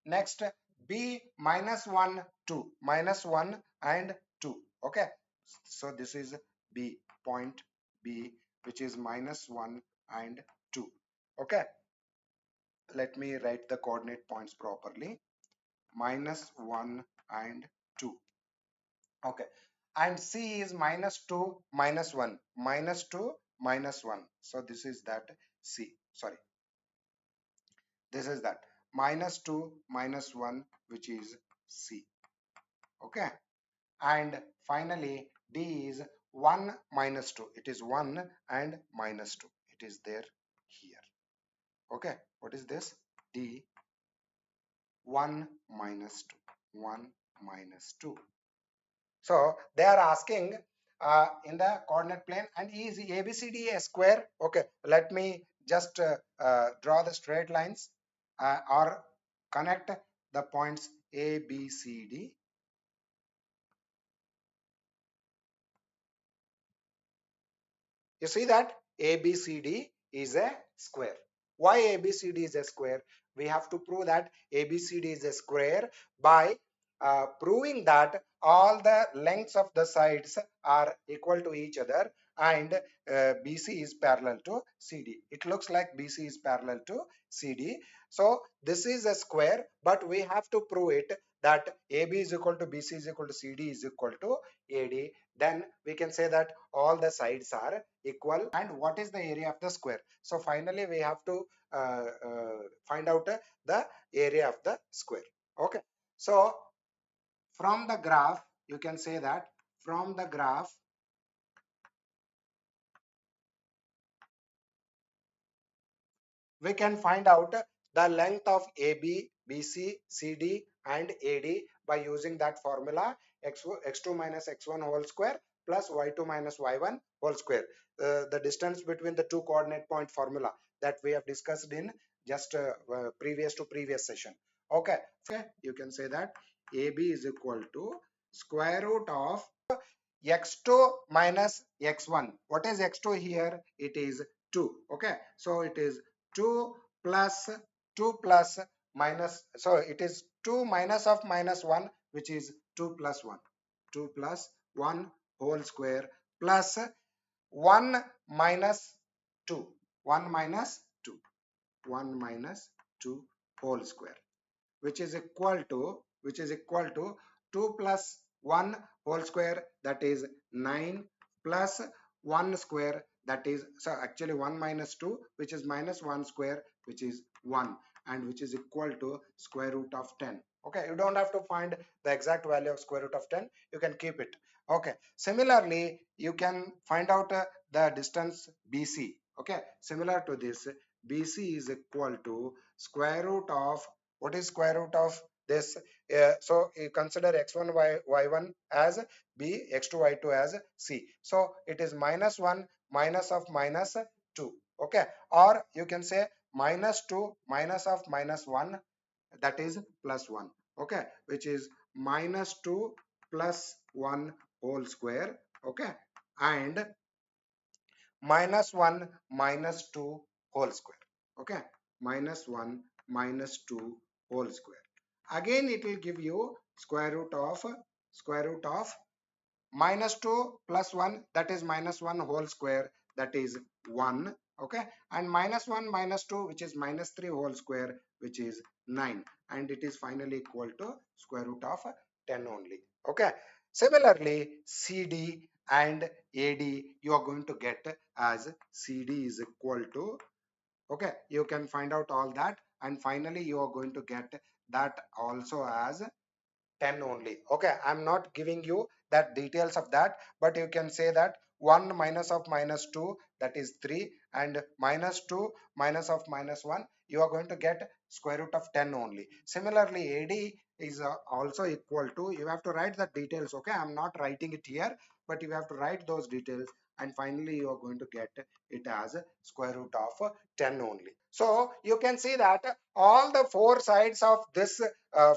next B minus 1 2, minus 1 and 2. Okay, so this is B, point B, which is minus 1 and 2. Okay, let me write the coordinate points properly. Minus 1 and 2. Okay, and C is minus 2 minus 1, minus 2 minus 1. So this is that C, sorry, this is that minus 2 minus 1, which is C. Okay, and finally D is 1 minus 2. It is 1 and minus 2. It is there here. Okay, what is this? D 1 minus 2. 1 minus 2. So they are asking in the coordinate plane, and is ABCD a square? Okay, let me just draw the straight lines or connect the points A, B, C, D. You see that ABCD is a square. Why ABCD is a square? We have to prove that ABCD is a square by proving that all the lengths of the sides are equal to each other, and BC is parallel to CD. It looks like BC is parallel to CD. So this is a square, but we have to prove it that AB is equal to BC is equal to CD is equal to AD. Then we can say that all the sides are equal. And what is the area of the square? So finally we have to find out the area of the square. Okay, so from the graph you can say that from the graph we can find out the length of AB, BC, CD and AD by using that formula x2 minus x1 whole square plus y2 minus y1 whole square. The distance between the two coordinate point formula that we have discussed in just previous to previous session. Okay, you can say that AB is equal to square root of x2 minus x1. What is x2 here? It is 2. Okay, so it is 2 plus 2 plus minus, so it is 2 minus of minus 1, which is 2 plus 1. 2 plus 1 whole square plus 1 minus 2. 1 minus 2. 1 minus 2 whole square, which is equal to 2 plus 1 whole square, that is 9, plus 1 square, that is, so actually 1 minus 2, which is minus 1 square, which is 1, and which is equal to square root of 10. Okay, you don't have to find the exact value of square root of 10, you can keep it. Okay, similarly you can find out the distance BC. Okay, similar to this, BC is equal to square root of, what is square root of this? So you consider x1 y1 as B, x2 y2 as C. So it is minus 1 minus of minus 2. Okay, or you can say minus 2 minus of minus 1, that is plus 1. Okay, which is minus 2 plus 1 whole square. Okay, and minus 1 minus 2 whole square. Okay, minus 1 minus 2 whole square. Again it will give you square root of minus 2 plus 1, that is minus 1 whole square, that is 1. Okay, and minus 1 minus 2, which is minus 3 whole square, which is 9, and it is finally equal to square root of 10 only. Okay, similarly CD and AD you are going to get as CD is equal to, okay, you can find out all that, and finally you are going to get that also as 10 only. Okay, I'm not giving you that details of that, but you can say that 1 minus of minus 2, that is 3, and minus 2 minus of minus 1, you are going to get square root of 10 only. Similarly AD is also equal to, you have to write the details. Okay, I'm not writing it here, but you have to write those details. and finally you are going to get it as square root of 10 only. So you can see that all the four sides of this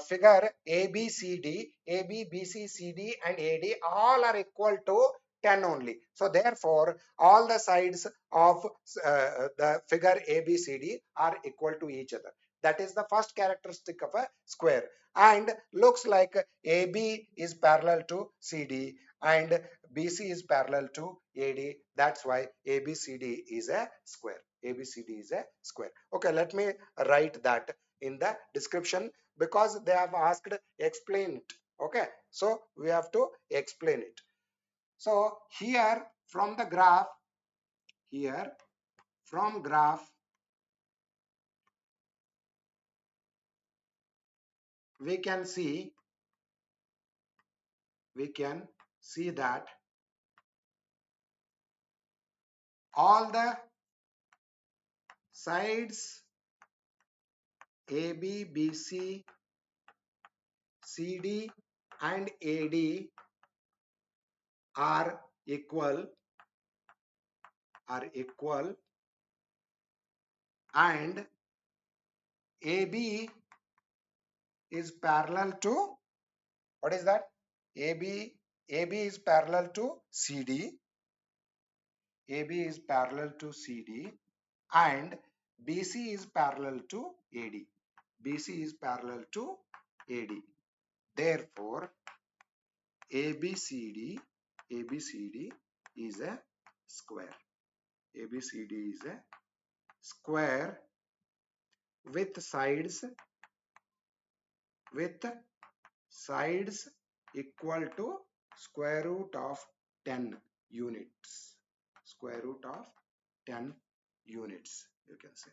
figure ABCD, AB, BC, CD and AD all are equal to 10 only. So therefore all the sides of the figure ABCD are equal to each other. That is the first characteristic of a square, and looks like AB is parallel to CD and BC is parallel to AD. That's why ABCD is a square. ABCD is a square. Okay, let me write that in the description because they have asked explain it. Okay, so we have to explain it. So here from the graph, here from graph, we can see that all the sides AB, BC, CD and AD are equal, and AB is parallel to, what is that? AB is parallel to CD. AB is parallel to CD and BC is parallel to AD. BC is parallel to AD. Therefore, ABCD is a square. ABCD is a square with sides equal to square root of 10 units. Square root of 10 units, you can say.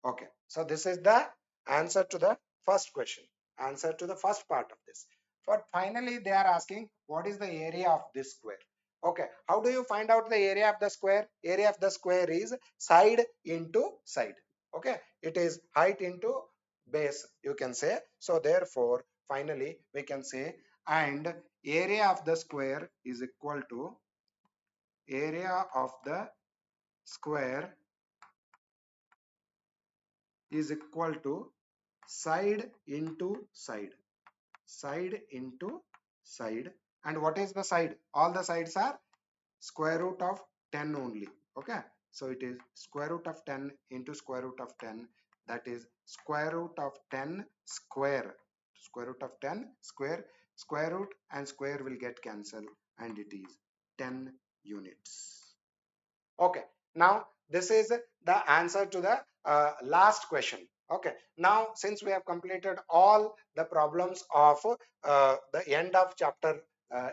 Okay, so this is the answer to the first question, answer to the first part of this. But finally they are asking what is the area of this square. Okay, how do you find out the area of the square? Area of the square is side into side. Okay, it is height into base, you can say. So therefore finally we can say, and area of the square is equal to area of the square is equal to side into side, side into side. And what is the side? All the sides are square root of 10 only. Okay, so it is square root of 10 into square root of 10, that is square root of 10 square. Square root of 10 square, square root and square will get cancelled and it is 10 units. Okay, now this is the answer to the last question. Okay, now since we have completed all the problems of the end of chapter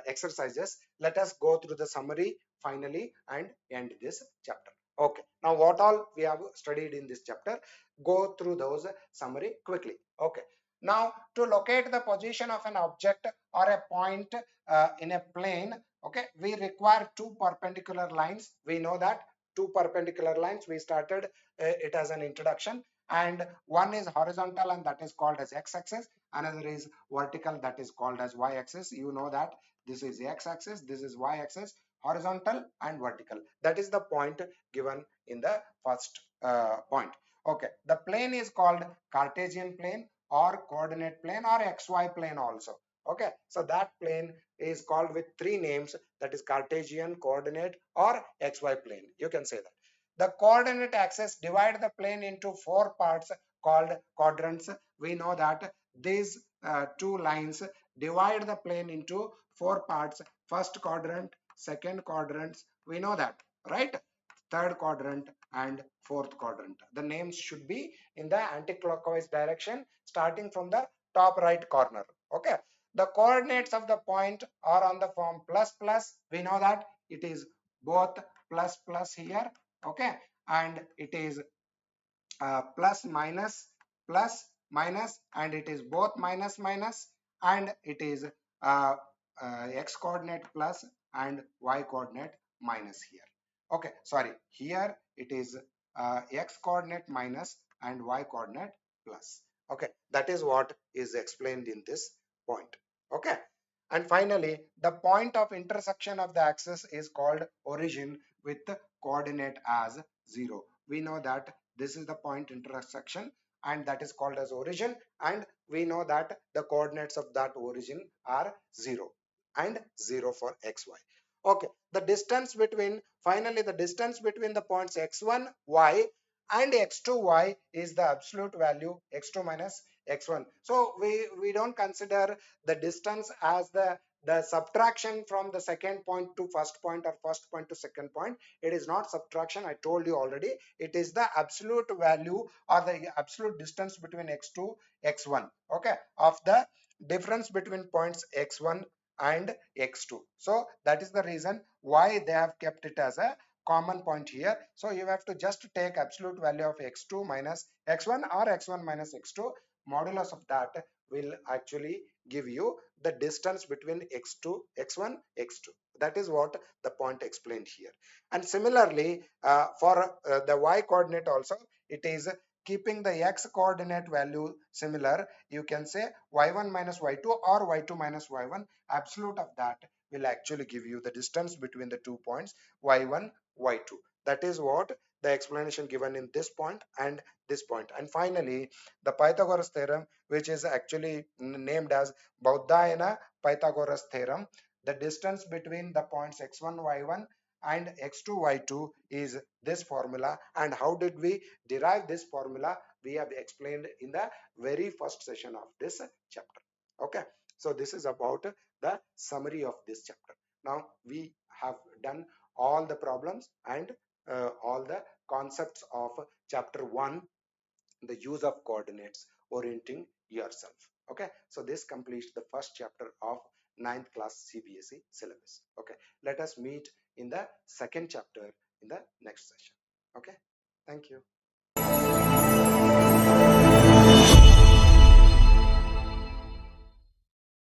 exercises, let us go through the summary finally and end this chapter. Okay, now what all we have studied in this chapter, go through those summary quickly. Okay, now to locate the position of an object or a point in a plane, okay, we require two perpendicular lines. We know that two perpendicular lines, we started it as an introduction, and one is horizontal and that is called as x-axis, another is vertical, that is called as y-axis. You know that this is x-axis, this is y-axis, horizontal and vertical. That is the point given in the first point. Okay, the plane is called Cartesian plane or coordinate plane or xy plane also. Okay, so that plane is called with three names, that is Cartesian, coordinate or xy plane, you can say that. The coordinate axis divide the plane into four parts called quadrants. We know that these two lines divide the plane into four parts. First quadrant, second quadrant, we know that, right? Third quadrant and fourth quadrant. The names should be in the anti-clockwise direction starting from the top right corner. Okay, the coordinates of the point are on the form plus plus. We know that it is both plus plus here. Okay, and it is plus minus, plus minus, and it is both minus minus, and it is x coordinate plus and y coordinate minus here. Okay, sorry, here it is x coordinate minus and y coordinate plus. Okay, that is what is explained in this point. Okay, And finally, the point of intersection of the axis is called origin with the coordinate as 0. We know that this is the point intersection and that is called as origin, and we know that the coordinates of that origin are 0 and 0 for xy. Okay, the distance between, finally the distance between the points x1 y and x2 y is the absolute value x2 minus x1. So we don't consider the distance as the subtraction from the second point to first point or first point to second point. It is not subtraction, I told you already. It is the absolute value or the absolute distance between x2 x1, okay, of the difference between points x1 and x2. So that is the reason why they have kept it as a common point here. So you have to just take absolute value of x2 minus x1 or x1 minus x2. Modulus of that will actually give you the distance between x2 x1 x2. That is what the point explained here. And similarly, for the y coordinate also, it is keeping the x coordinate value similar. You can say y1 minus y2 or y2 minus y1. Absolute of that will actually give you the distance between the 2 points y1 y2. That is what the explanation given in this point and this point. And finally, the Pythagoras theorem, which is actually named as Baudhayana Pythagoras theorem. The distance between the points x1 y1 and x2 y2 is this formula. And how did we derive this formula? We have explained in the very first session of this chapter. Okay, so this is about the summary of this chapter. Now we have done all the problems and all the concepts of chapter 1, the use of coordinates, orienting yourself. Okay, so this completes the first chapter of ninth class CBSE syllabus. Okay, let us meet in the second chapter in the next session. Okay, thank you.